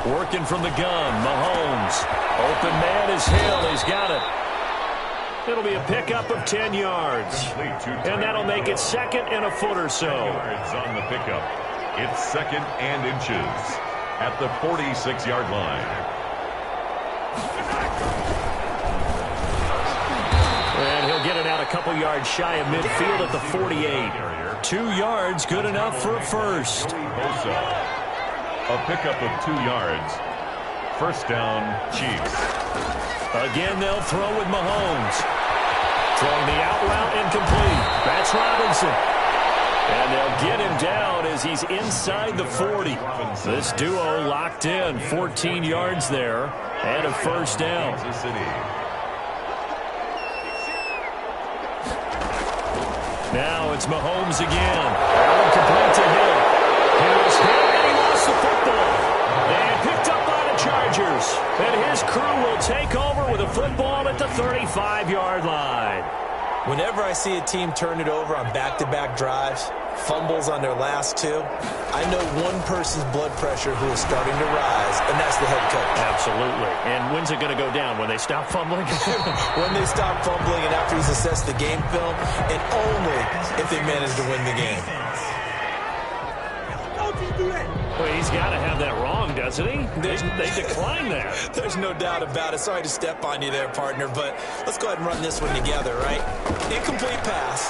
Working from the gun, Mahomes. Open man is Hill. He's got it. It'll be a pickup of 10 yards. And that'll make it 2nd and a foot or so. Yards on the pickup. It's 2nd and inches at the 46-yard line. And he'll get it out a couple yards shy of midfield at the 48. 2 yards, good enough for a first. A pickup of 2 yards. First down, Chiefs. Again, they'll throw with Mahomes. Throwing the out route incomplete. That's Robinson. And they'll get him down as he's inside the 40. This duo locked in. 14 yards there and a first down. Now it's Mahomes again. Complete to Hill. Here's Hill, and he lost the football. And picked up by the Chargers. And his crew will take over with a football at the 35-yard line. Whenever I see a team turn it over on back-to-back drives, fumbles on their last 2, I know one person's blood pressure who is starting to rise, and that's the head coach. Absolutely. And when's it going to go down? When they stop fumbling? When they stop fumbling and after he's assessed the game film, and only if they manage to win the game. Well, he's got to have that wrong, doesn't he? They decline that. There's no doubt about it. Sorry to step on you there, partner, but let's go ahead and run this one together, right? Incomplete pass.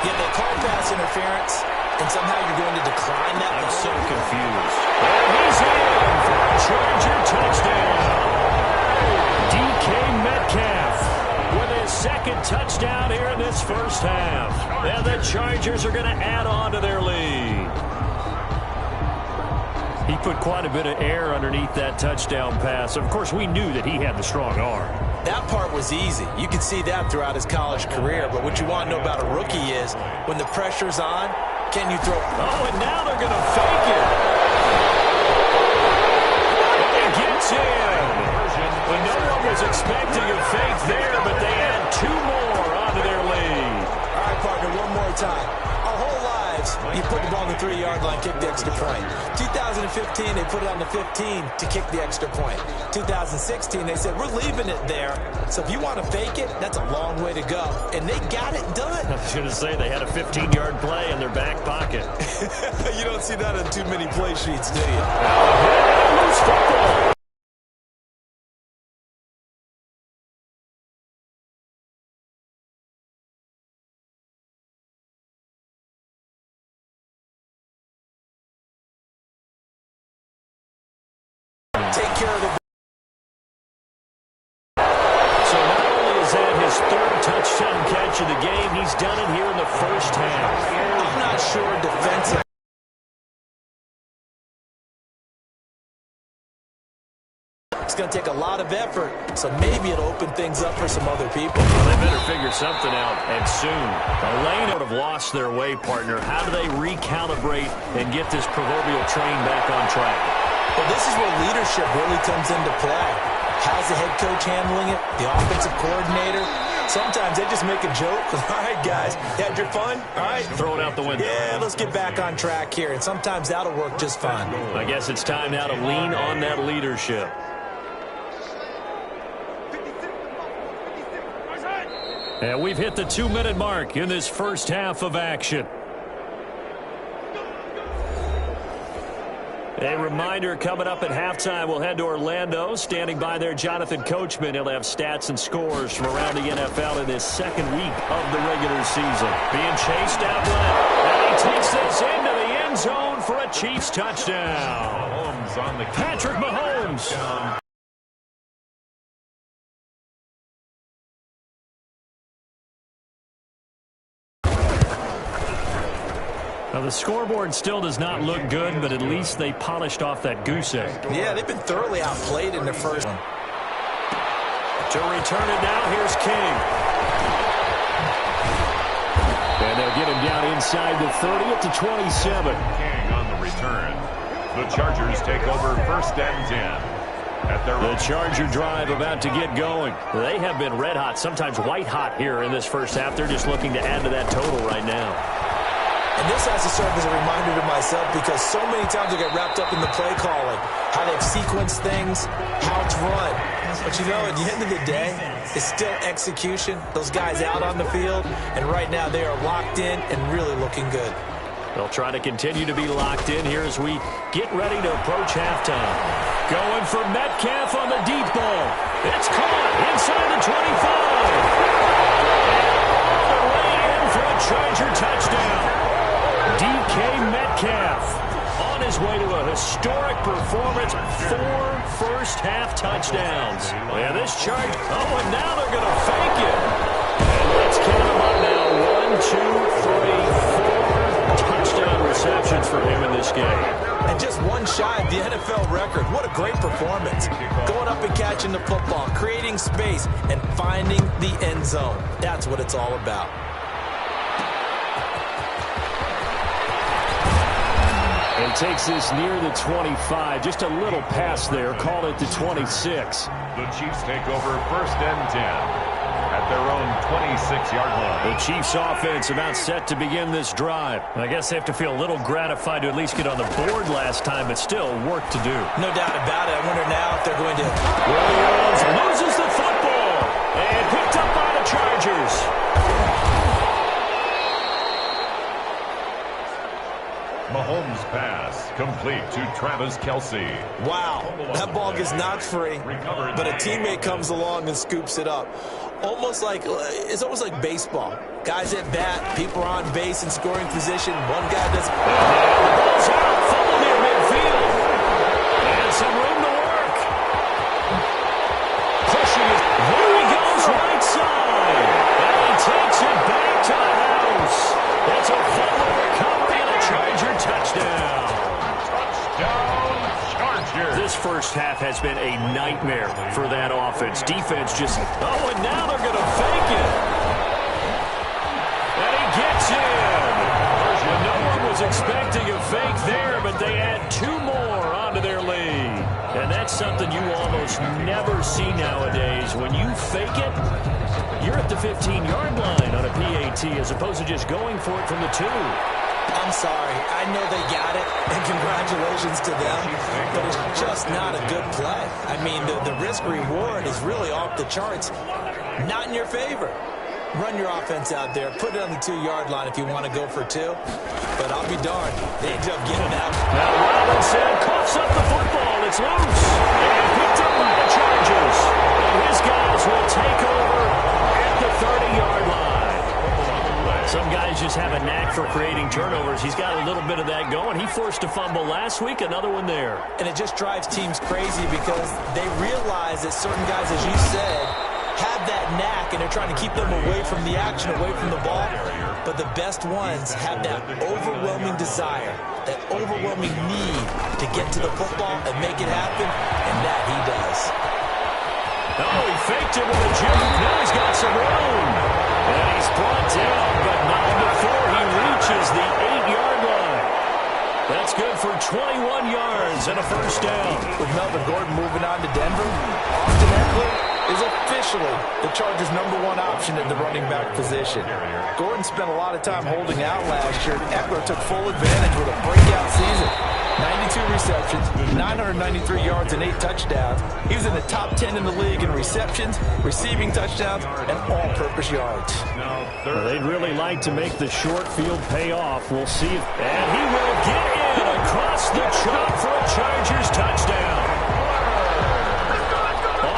Yet they call pass interference, and somehow you're going to decline that. I'm so confused. And he's in for a Charger touchdown. DK Metcalf with his 2nd touchdown here in this first half. And the Chargers are going to add on to their lead. He put quite a bit of air underneath that touchdown pass. Of course, we knew that he had the strong arm. That part was easy. You could see that throughout his college career. But what you want to know about a rookie is when the pressure's on, can you throw? Oh, and now they're going to fake it. And he gets in. Well, no one was expecting a fake there, but they add 2 more onto their lead. All right, partner, one more time. Our whole lives, you put the ball on the 3-yard line, kick the extra point. 2015, they put it on the 15 to kick the extra point. 2016, they said, we're leaving it there. So if you want to fake it, that's a long way to go. And they got it done. I was going to say, they had a 15-yard play in their back pocket. You don't see that on too many play sheets, do you? Loose football. care of the So not only is that his third touchdown catch of the game, he's done it here in the first half. I'm not sure defensive. It's going to take a lot of effort, so maybe it'll open things up for some other people. Well, they better figure something out, and soon. Elaine would have lost their way, partner. How do they recalibrate and get this proverbial train back on track? Well, this is where leadership really comes into play. How's the head coach handling it? The offensive coordinator? Sometimes they just make a joke. All right, guys, you had your fun? All right. Throw it out the window. Yeah, let's get back on track here, and sometimes that'll work just fine. I guess it's time now to lean on that leadership. And we've hit the 2-minute mark in this first half of action. A reminder coming up at halftime, we'll head to Orlando. Standing by there, Jonathan Coachman. He'll have stats and scores from around the NFL in this second week of the regular season. Being chased out left. And he takes this into the end zone for a Chiefs touchdown. Mahomes on the Patrick Mahomes. Now, the scoreboard still does not look good, but at least they polished off that goose egg. Yeah, they've been thoroughly outplayed in the first one. To return it now, here's King. And they'll get him down inside the 30 at the 27. King on the return. The Chargers take over first and 10. The Charger drive about to get going. They have been red hot, sometimes white hot here in this first half. They're just looking to add to that total right now. And this has to serve as a reminder to myself because so many times I get wrapped up in the play calling, how they've sequenced things, how it's run. But, you know, at the end of the day, it's still execution. Those guys out on the field, and right now they are locked in and really looking good. They'll try to continue to be locked in here as we get ready to approach halftime. Going for Metcalf on the deep ball. It's caught inside the 25. And all the way in for a Charger touchdown. DK Metcalf on his way to a historic performance, 4 first-half touchdowns. Yeah, this charge, and now they're going to fake it. And let's count them up now. 1, 2, 3, 4 touchdown receptions for him in this game. And just one shy of the NFL record. What a great performance. Going up and catching the football, creating space, and finding the end zone. That's what it's all about. And takes this near the 25. Just a little pass there. Call it the 26. The Chiefs take over first and 10 at their own 26-yard line. The Chiefs offense about set to begin this drive. I guess they have to feel a little gratified to at least get on the board last time, but still work to do. No doubt about it. I wonder now if they're going to... Williams loses the football and picked up by the Chargers. Mahomes pass complete to Travis Kelce. Wow, that ball gets knocked free, but a teammate comes along and scoops it up. It's almost like baseball. Guys at bat, people are on base in scoring position. One guy does. The ball's out, full near midfield, and some room to work. Pushing it, there he goes, right side, and he takes it back to the house. That's a fumble recovery and a Charger touchdown. Touchdown, Chargers. This first half has been a nightmare for that offense. Defense just, and now they're going to fake it. And he gets in. No one was expecting a fake there, but they add 2 more onto their lead. And that's something you almost never see nowadays. When you fake it, you're at the 15-yard line on a PAT as opposed to just going for it from the 2. I'm sorry. I know they got it, and congratulations to them, but it's just not a good play. I mean, the risk-reward is really off the charts. Not in your favor. Run your offense out there. Put it on the 2-yard line if you want to go for 2. But I'll be darned. They end up getting out. Now Robinson coughs up the football. It's loose. And picked up by the Chargers. And his guys will take over at the 30-yard line. Some guys just have a knack for creating turnovers. He's got a little bit of that going. He forced a fumble last week, another one there. And it just drives teams crazy because they realize that certain guys, as you said, have that knack, and they're trying to keep them away from the action, away from the ball. But the best ones have that overwhelming desire, that overwhelming need to get to the football and make it happen, and that he does. Oh, he faked it with a juke. Now he's got some room. And he's brought down, but not before he reaches the 8-yard line. That's good for 21 yards and a first down. With Melvin Gordon moving on to Denver, Austin Eckler is officially the Chargers' #1 option at the running back position. Gordon spent a lot of time holding out last year. Eckler took full advantage with a breakout season. 92 receptions, 993 yards, and 8 touchdowns. He was in the top 10 in the league in receptions, receiving touchdowns, and all-purpose yards. Well, they'd really like to make the short field pay off. We'll see if... And he will get in across the chalk for a Chargers touchdown.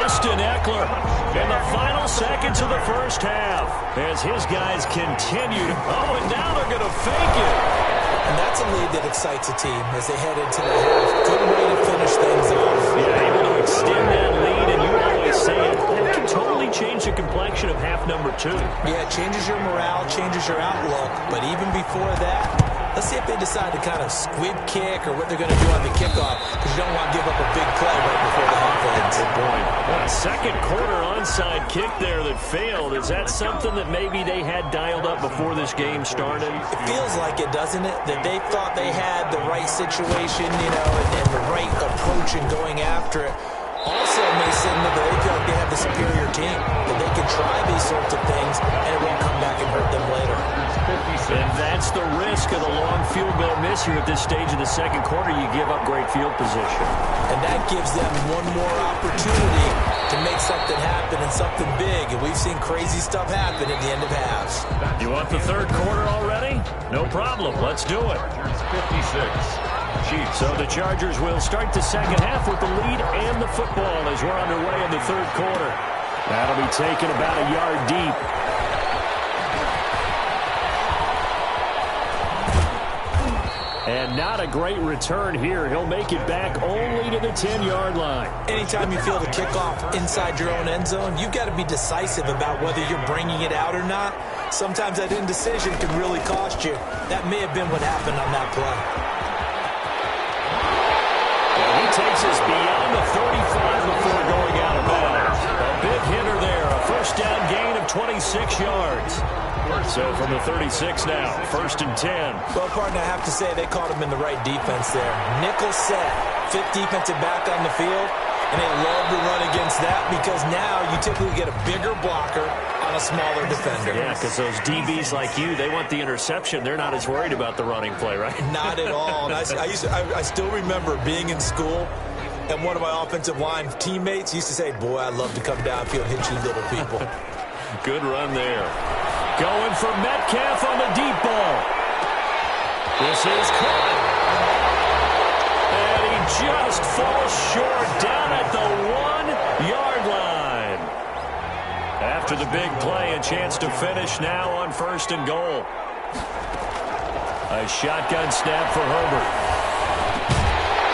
Austin Eckler in the final seconds of the first half as his guys continue. Oh, and now they're going to fake it. And that's a lead that excites a team as they head into the half. Good way to finish things off. Yeah, able to extend that lead, and you always say it can totally change the complexion of half number 2. Yeah, it changes your morale, changes your outlook. But even before that, let's see if they decide to kind of squib kick or what they're going to do on the kickoff, because you don't want to give up a big play right before the half ends. Good point. A second quarter onside kick there that failed. Is that something that maybe they had dialed up before this game started? It feels like it, doesn't it? That they thought they had the right situation, and the right approach in going after it. Also may signal that they feel like they have the superior team, that they can try these sorts of things, and it won't come back and hurt them later. And that's the risk of the long field goal miss here at this stage of the second quarter. You give up great field position. And that gives them one more opportunity to make something happen and something big. And we've seen crazy stuff happen at the end of halves. You want the third quarter already? No problem. Let's do it. 56. Chiefs. So the Chargers will start the second half with the lead and the football as we're underway in the third quarter. That'll be taken about a yard deep. And not a great return here. He'll make it back only to the 10-yard line. Anytime you feel the kickoff inside your own end zone, you've got to be decisive about whether you're bringing it out or not. Sometimes that indecision can really cost you. That may have been what happened on that play. He takes us beyond the 35 before going out of bounds. A big hitter there. A first down gain of 26 yards. So from the 36 now, 1st and 10. Well, partner, I have to say they caught him in the right defense there. Nickel set, 5th defensive back on the field, and they love to run against that because now you typically get a bigger blocker on a smaller defender. Yeah, because those DBs like you, they want the interception. They're not as worried about the running play, right? Not at all. And I still remember being in school, and one of my offensive line teammates used to say, boy, I'd love to come downfield and hit you little people. Good run there. Going for Metcalf on the deep ball. This is caught. And he just falls short down at the 1-yard line. After the big play, a chance to finish now on 1st and goal. A shotgun snap for Herbert.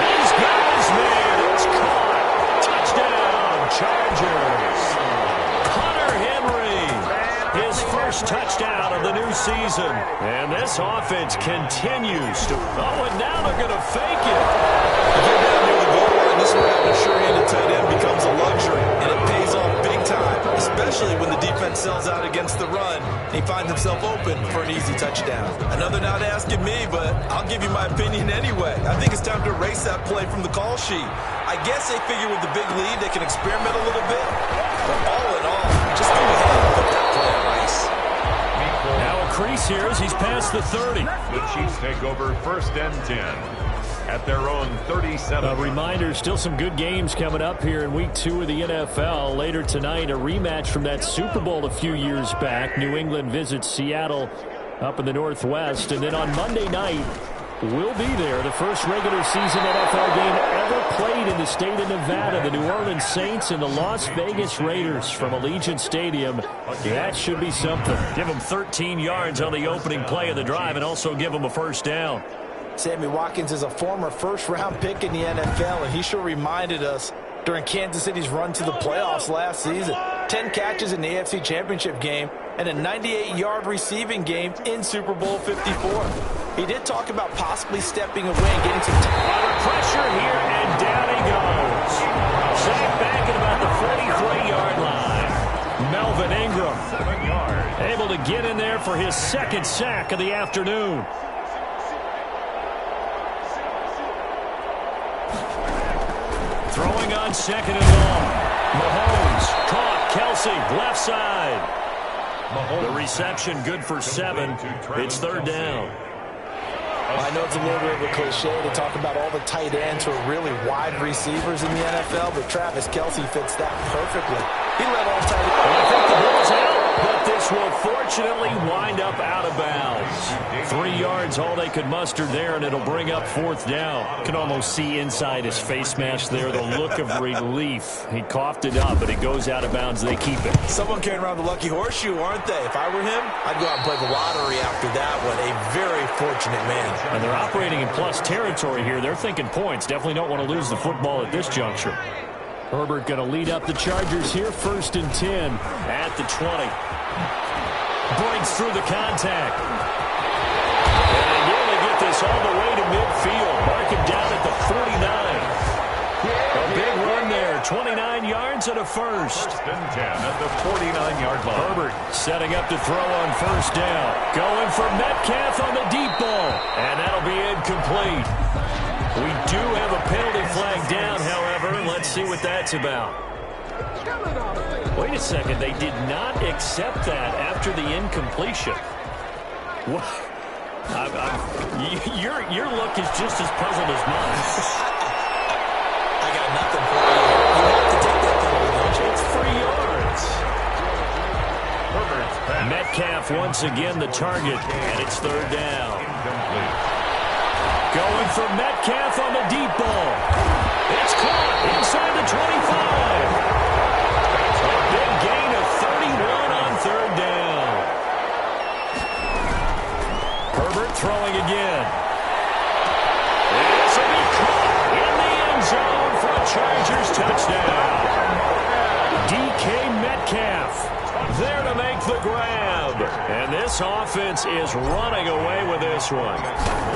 He's got his man. It's caught. Touchdown, Chargers. Hunter Henry. His first touchdown of the new season. And this offense continues to... Oh, and now they're going to fake it. You get down near the goal line, this is where having a sure-handed tight end becomes a luxury, and it pays off big time, especially when the defense sells out against the run, and he finds himself open for an easy touchdown. Another not asking me, but I'll give you my opinion anyway. I think it's time to erase that play from the call sheet. I guess they figure with the big lead they can experiment a little bit, but all in all, just go ahead and put that play on ice. Now a crease here as he's past the 30. The Chiefs take over 1st and 10 at their own 37. A reminder, still some good games coming up here in Week 2 of the NFL. Later tonight, a rematch from that Super Bowl a few years back. New England visits Seattle up in the Northwest. And then on Monday night, will be there. The first regular season NFL game ever played in the state of Nevada. The New Orleans Saints and the Las Vegas Raiders from Allegiant Stadium. That should be something. Give them 13 yards on the opening play of the drive and also give them a first down. Sammy Watkins is a former first-round pick in the NFL, and he sure reminded us during Kansas City's run to the playoffs last season. 10 catches in the AFC Championship game and a 98-yard receiving game in Super Bowl 54. He did talk about possibly stepping away and getting some time. Under pressure here, and down he goes. Sacked back at about the 43-yard line. Melvin Ingram, 7 yards, able to get in there for his second sack of the afternoon. Throwing on second and long. Mahomes caught. Kelsey, left side. The reception good for 7. It's third down. I know it's a little bit of a cliche to talk about all the tight ends who are really wide receivers in the NFL, but Travis Kelsey fits that perfectly. He led all tight ends. I think the ball's out, but this will fortunately wind up out of bounds. 3 yards, all they could muster there, and it'll bring up fourth down. Can almost see inside his face mask there, the look of relief. He coughed it up, but it goes out of bounds. They keep it. Someone carrying around the lucky horseshoe, aren't they? If I were him, I'd go out and play the lottery after that one. A very fortunate man. And they're operating in plus territory here. They're thinking points. Definitely don't want to lose the football at this juncture. Herbert going to lead up the Chargers here, 1st and 10 at the 20. Breaks through the contact. And they nearly get this all the way to midfield. Mark him down at the 49. A big run there, 29 yards and a first. 1st and 10 at the 49-yard line. Herbert setting up to throw on first down. Going for Metcalf on the deep ball. And that'll be incomplete. We do have a penalty flag down, however. Let's see what that's about. Wait a second. They did not accept that after the incompletion. What? Your look is just as puzzled as mine. I got nothing for you. You have to take that penalty, don't you? It's 3 yards. Metcalf once again the target, and it's third down. Incomplete. Going for Metcalf on the deep ball. It's caught inside the 25. A big gain of 31 on third down. Herbert throwing again. This will be caught in the end zone for a Chargers touchdown. DK Metcalf there to make the grab. And this offense is running away with this one.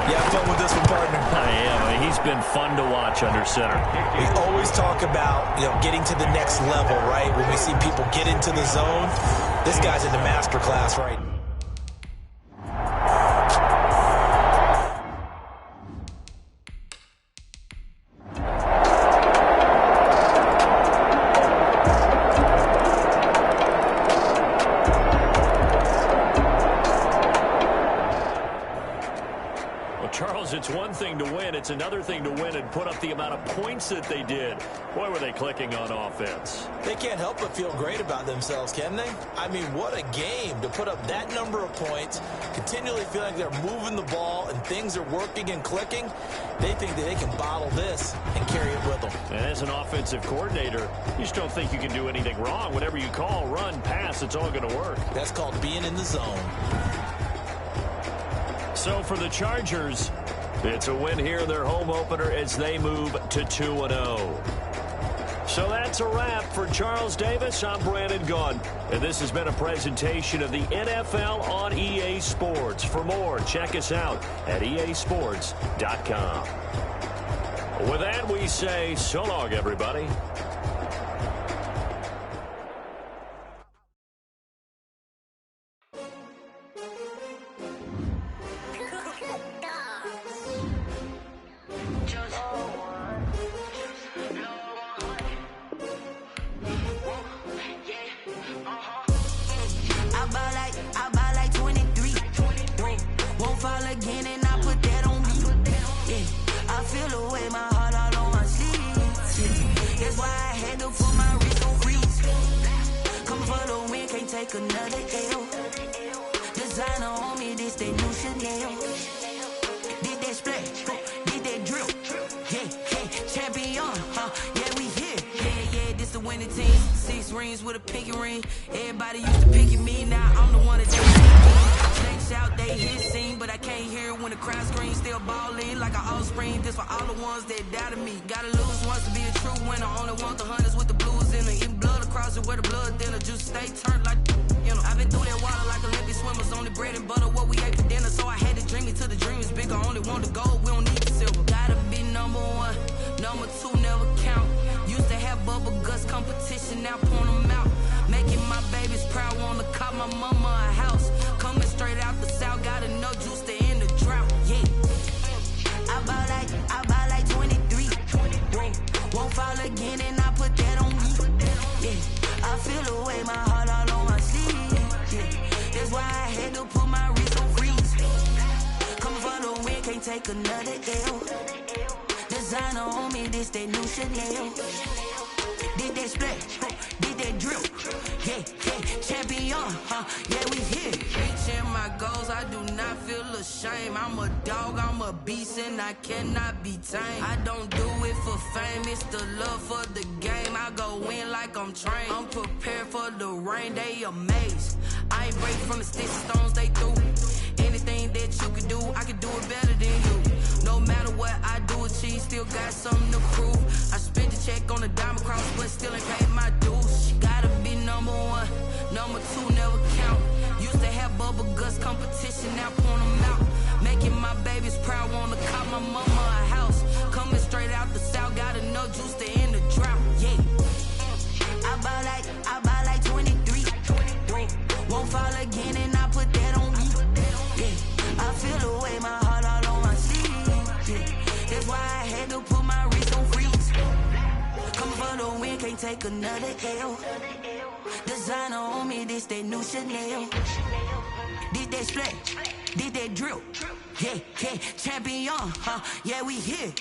You have fun with this one, partner. I am. I mean, he's been fun to watch under center. We always talk about, getting to the next level, right? When we see people get into the zone, this guy's in the master class right now. It's one thing to win. It's another thing to win and put up the amount of points that they did. Boy, were they clicking on offense. They can't help but feel great about themselves, can they? I mean, what a game to put up that number of points, continually feeling like they're moving the ball and things are working and clicking. They think that they can bottle this and carry it with them. And as an offensive coordinator, you just don't think you can do anything wrong. Whatever you call, run, pass, it's all going to work. That's called being in the zone. So for the Chargers, it's a win here in their home opener as they move to 2-0. So that's a wrap for Charles Davis. I'm Brandon Gaudin, and this has been a presentation of the NFL on EA Sports. For more, check us out at easports.com. With that, we say so long, everybody. Another L. Designer on me, this they new Chanel. Did that split pinky ring. Everybody used to pick at me, now I'm the one that they pick. Snakes out, they hit scene, but I can't hear it when the crowd screams. Still ballin' like an offspring. This for all the ones that doubted me. Gotta lose once to be a true winner. Only want the hunters with the blues in it. Even blood across it where the blood thinner. Just stay turned like, you know. I've been through that water like Olympic swimmers. Only bread and butter, what we ate for dinner. So I had to dream it till the dream is bigger. Only want the gold, we don't need the silver. Gotta be number one, number two never count. Used to have bubble guts competition, now point them out. Making my babies proud, wanna call my mama a house. Coming straight out the south, gotta know juice to end the drought. Yeah, I bought like 23. Won't fall again, and I put that on me. Yeah, I feel the way, my heart all on my sleeve. Yeah, that's why I had to put my wrist on freeze. Coming for the win, can't take another L. Designer on me, this that new Chanel. Did that split, did that drill. Yeah, champion, yeah, we here. Reaching my goals, I do not feel ashamed. I'm a dog, I'm a beast, and I cannot be tamed. I don't do it for fame, it's the love for the game. I go in like I'm trained. I'm prepared for the rain, they amazed. I ain't break from the sticks and stones they threw. Anything that you could do, I could do it better than you. No matter what I do, achieve, still got something to prove. I spent the check on the diamond cross, but still ain't paid my dues. Gotta be number one, number two never count. Used to have bubble guts competition, now point them out. Making my babies proud, wanna call my mama a house. Coming straight out the south, gotta know juice to end the drought. Yeah, I bought like 23. Won't fall again, and I put that on me. Yeah, I feel the way, my heart all on my sleeve. Yeah, that's why I had to put my wrist on freeze. Come for the win, can't take another L. Designer on me, this that new Chanel. Did that split, did that drill. Yeah, champion, yeah, we here.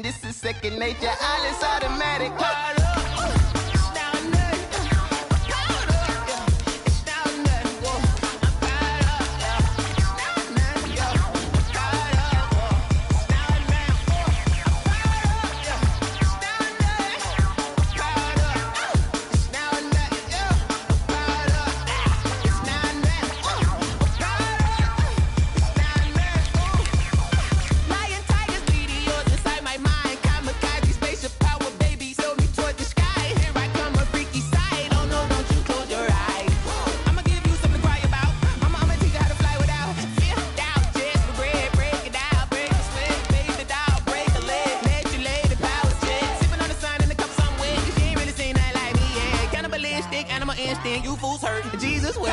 This is second nature, all is automatic. You fools hurt. Jesus will.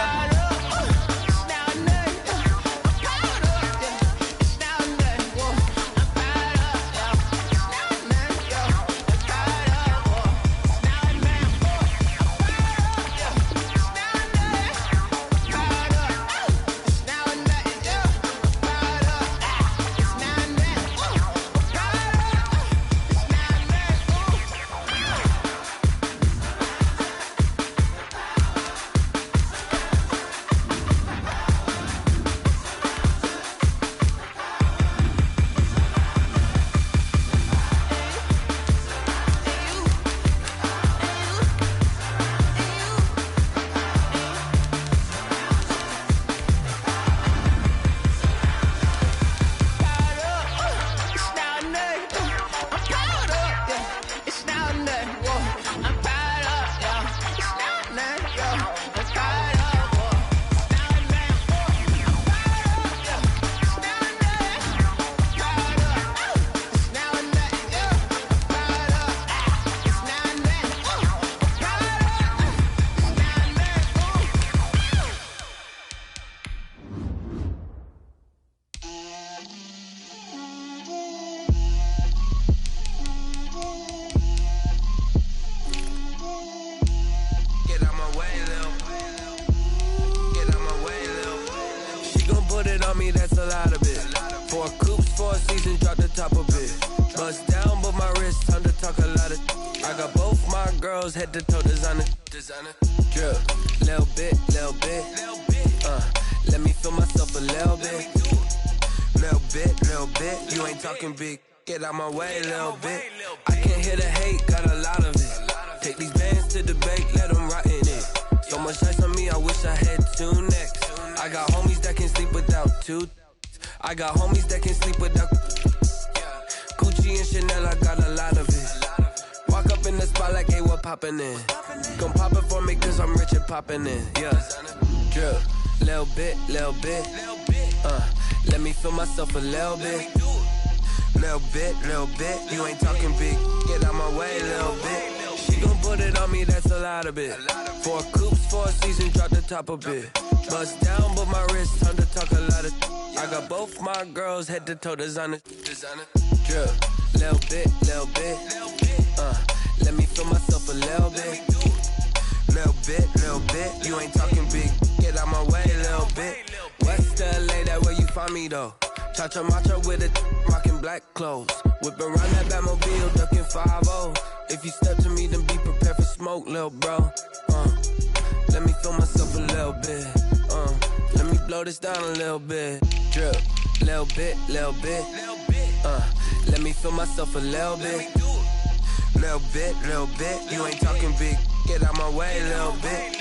Bust down, but my wrist, time to talk a lot of. I got both my girls head to toe designer. Drip, little bit. Let me feel myself a little bit. Little bit. You ain't talking big. Get out my way, little bit. I can't hear the hate, got a lot of it. Take these bands to the bank, let them rot in it. So much ice on me, I wish I had two necks. I got homies that can sleep without two. I got homies that can sleep without. Gucci and Chanel, I got a lot of it. Walk up in the spot like, hey, what poppin' in? Gon' pop it for me, cause I'm rich and poppin' in. Yeah, drip, little bit. Let me feel myself a little bit. Little bit. You ain't talking big. Get out my way, little bit. She gon' put it on me, that's a lot of it. 4 coops, 4 seasons, drop the top a bit. Bust down, but my wrist, time to talk a lot of. I got both my girls head to toe designer. Drip, little bit. Let me feel myself a little bit. Little bit. You ain't talking big. Get out my way, little bit. West LA, that where you find me though. Chacha macha with a rockin' black clothes. Whip around that Batmobile, ducking 5-0. If you step to me, then be prepared for smoke, lil' bro. Let me feel myself a little bit. Let me blow this down a little bit. Drip, little bit. Let me feel myself a little bit. Little bit. You ain't talking big. Get out my way, little bit.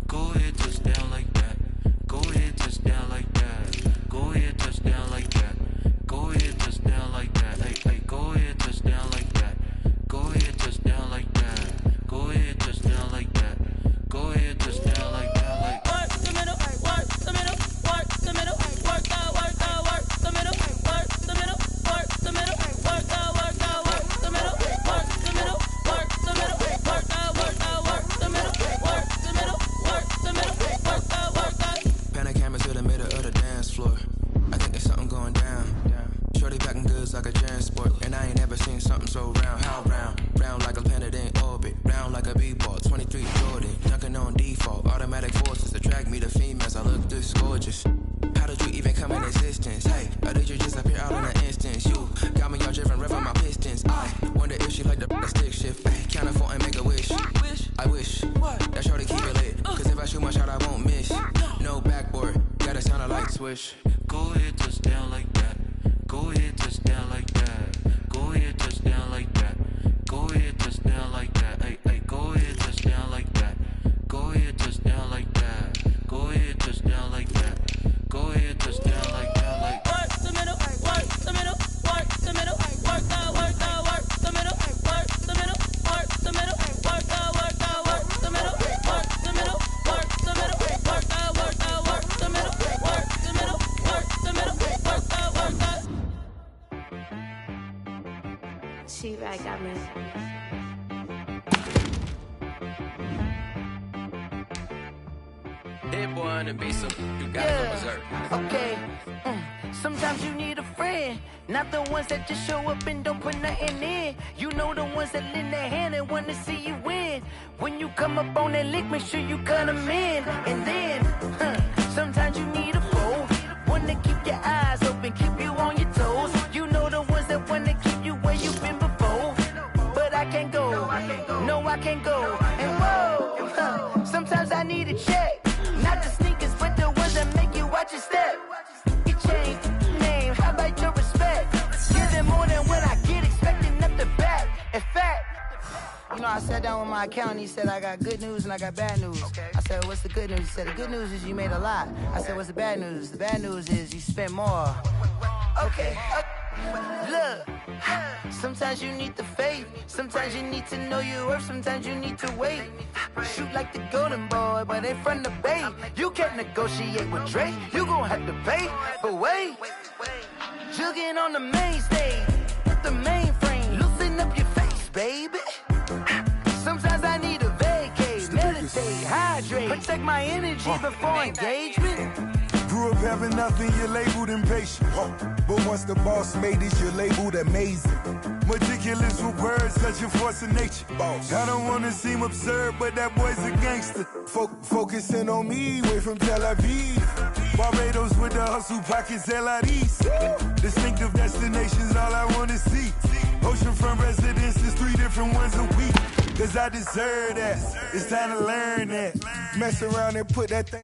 Go ahead, touch down like that. Go ahead, touch down like that. Go ahead, touch down like that. Go ahead, touch down like that. Hey, go ahead, touch down like that. Go ahead, touch down like that. Go ahead, touch down like that. Go ahead, touch down like that. Like work the middle, work the middle, work the middle, work the middle, work the middle, work the middle, work the middle, work the middle, work the middle, work the middle, work the middle, work the middle, work the middle, work the. She right, got me. Hit boy on the beat, so you gotta go berserk. Okay. Sometimes you need a friend, not the ones that just show up and don't put nothing in. You know the ones that lend their hand and want to see you win. When you come up on that lick, make sure you cut them in. And then, sometimes you need a foe, one to keep your eyes open, keep you on your toes. You know the ones that want to keep you where you've been before. But I can't go, no I can't go. And whoa, sometimes I need a check. Not the sneakers, but the ones that make you watch your step. You change name, how about your respect? Give them more than what I get, expecting up the back. In fact, You know, I sat down with my accountant. He said, I got good news and I got bad news. Okay. I said, what's the good news? He said, the good news is you made a lot. I said, what's the bad news? The bad news is you spent more. Okay. Look, sometimes you need the faith. Sometimes you need to know your worth. Sometimes you need to wait. Shoot like the golden boy, but ain't from the bay. You can't negotiate with Drake. You gon' have to pay. But wait, jugging on the main stage, the mainframe, loosen up your face, baby. Sometimes I need a vacate, meditate, hydrate, protect my energy before engagement. Grew up having nothing, you're labeled impatient. But once the boss made it, you're labeled amazing. Meticulous with words, such a force of nature. I don't wanna seem absurd, but that boy's a gangster. Focusing on me, way from Tel Aviv. Barbados with the hustle pockets, LIDs. Distinctive destinations, all I wanna see. Oceanfront residences, 3 different ones a week. Cause I deserve that, it's time to learn that. Mess around and put that thing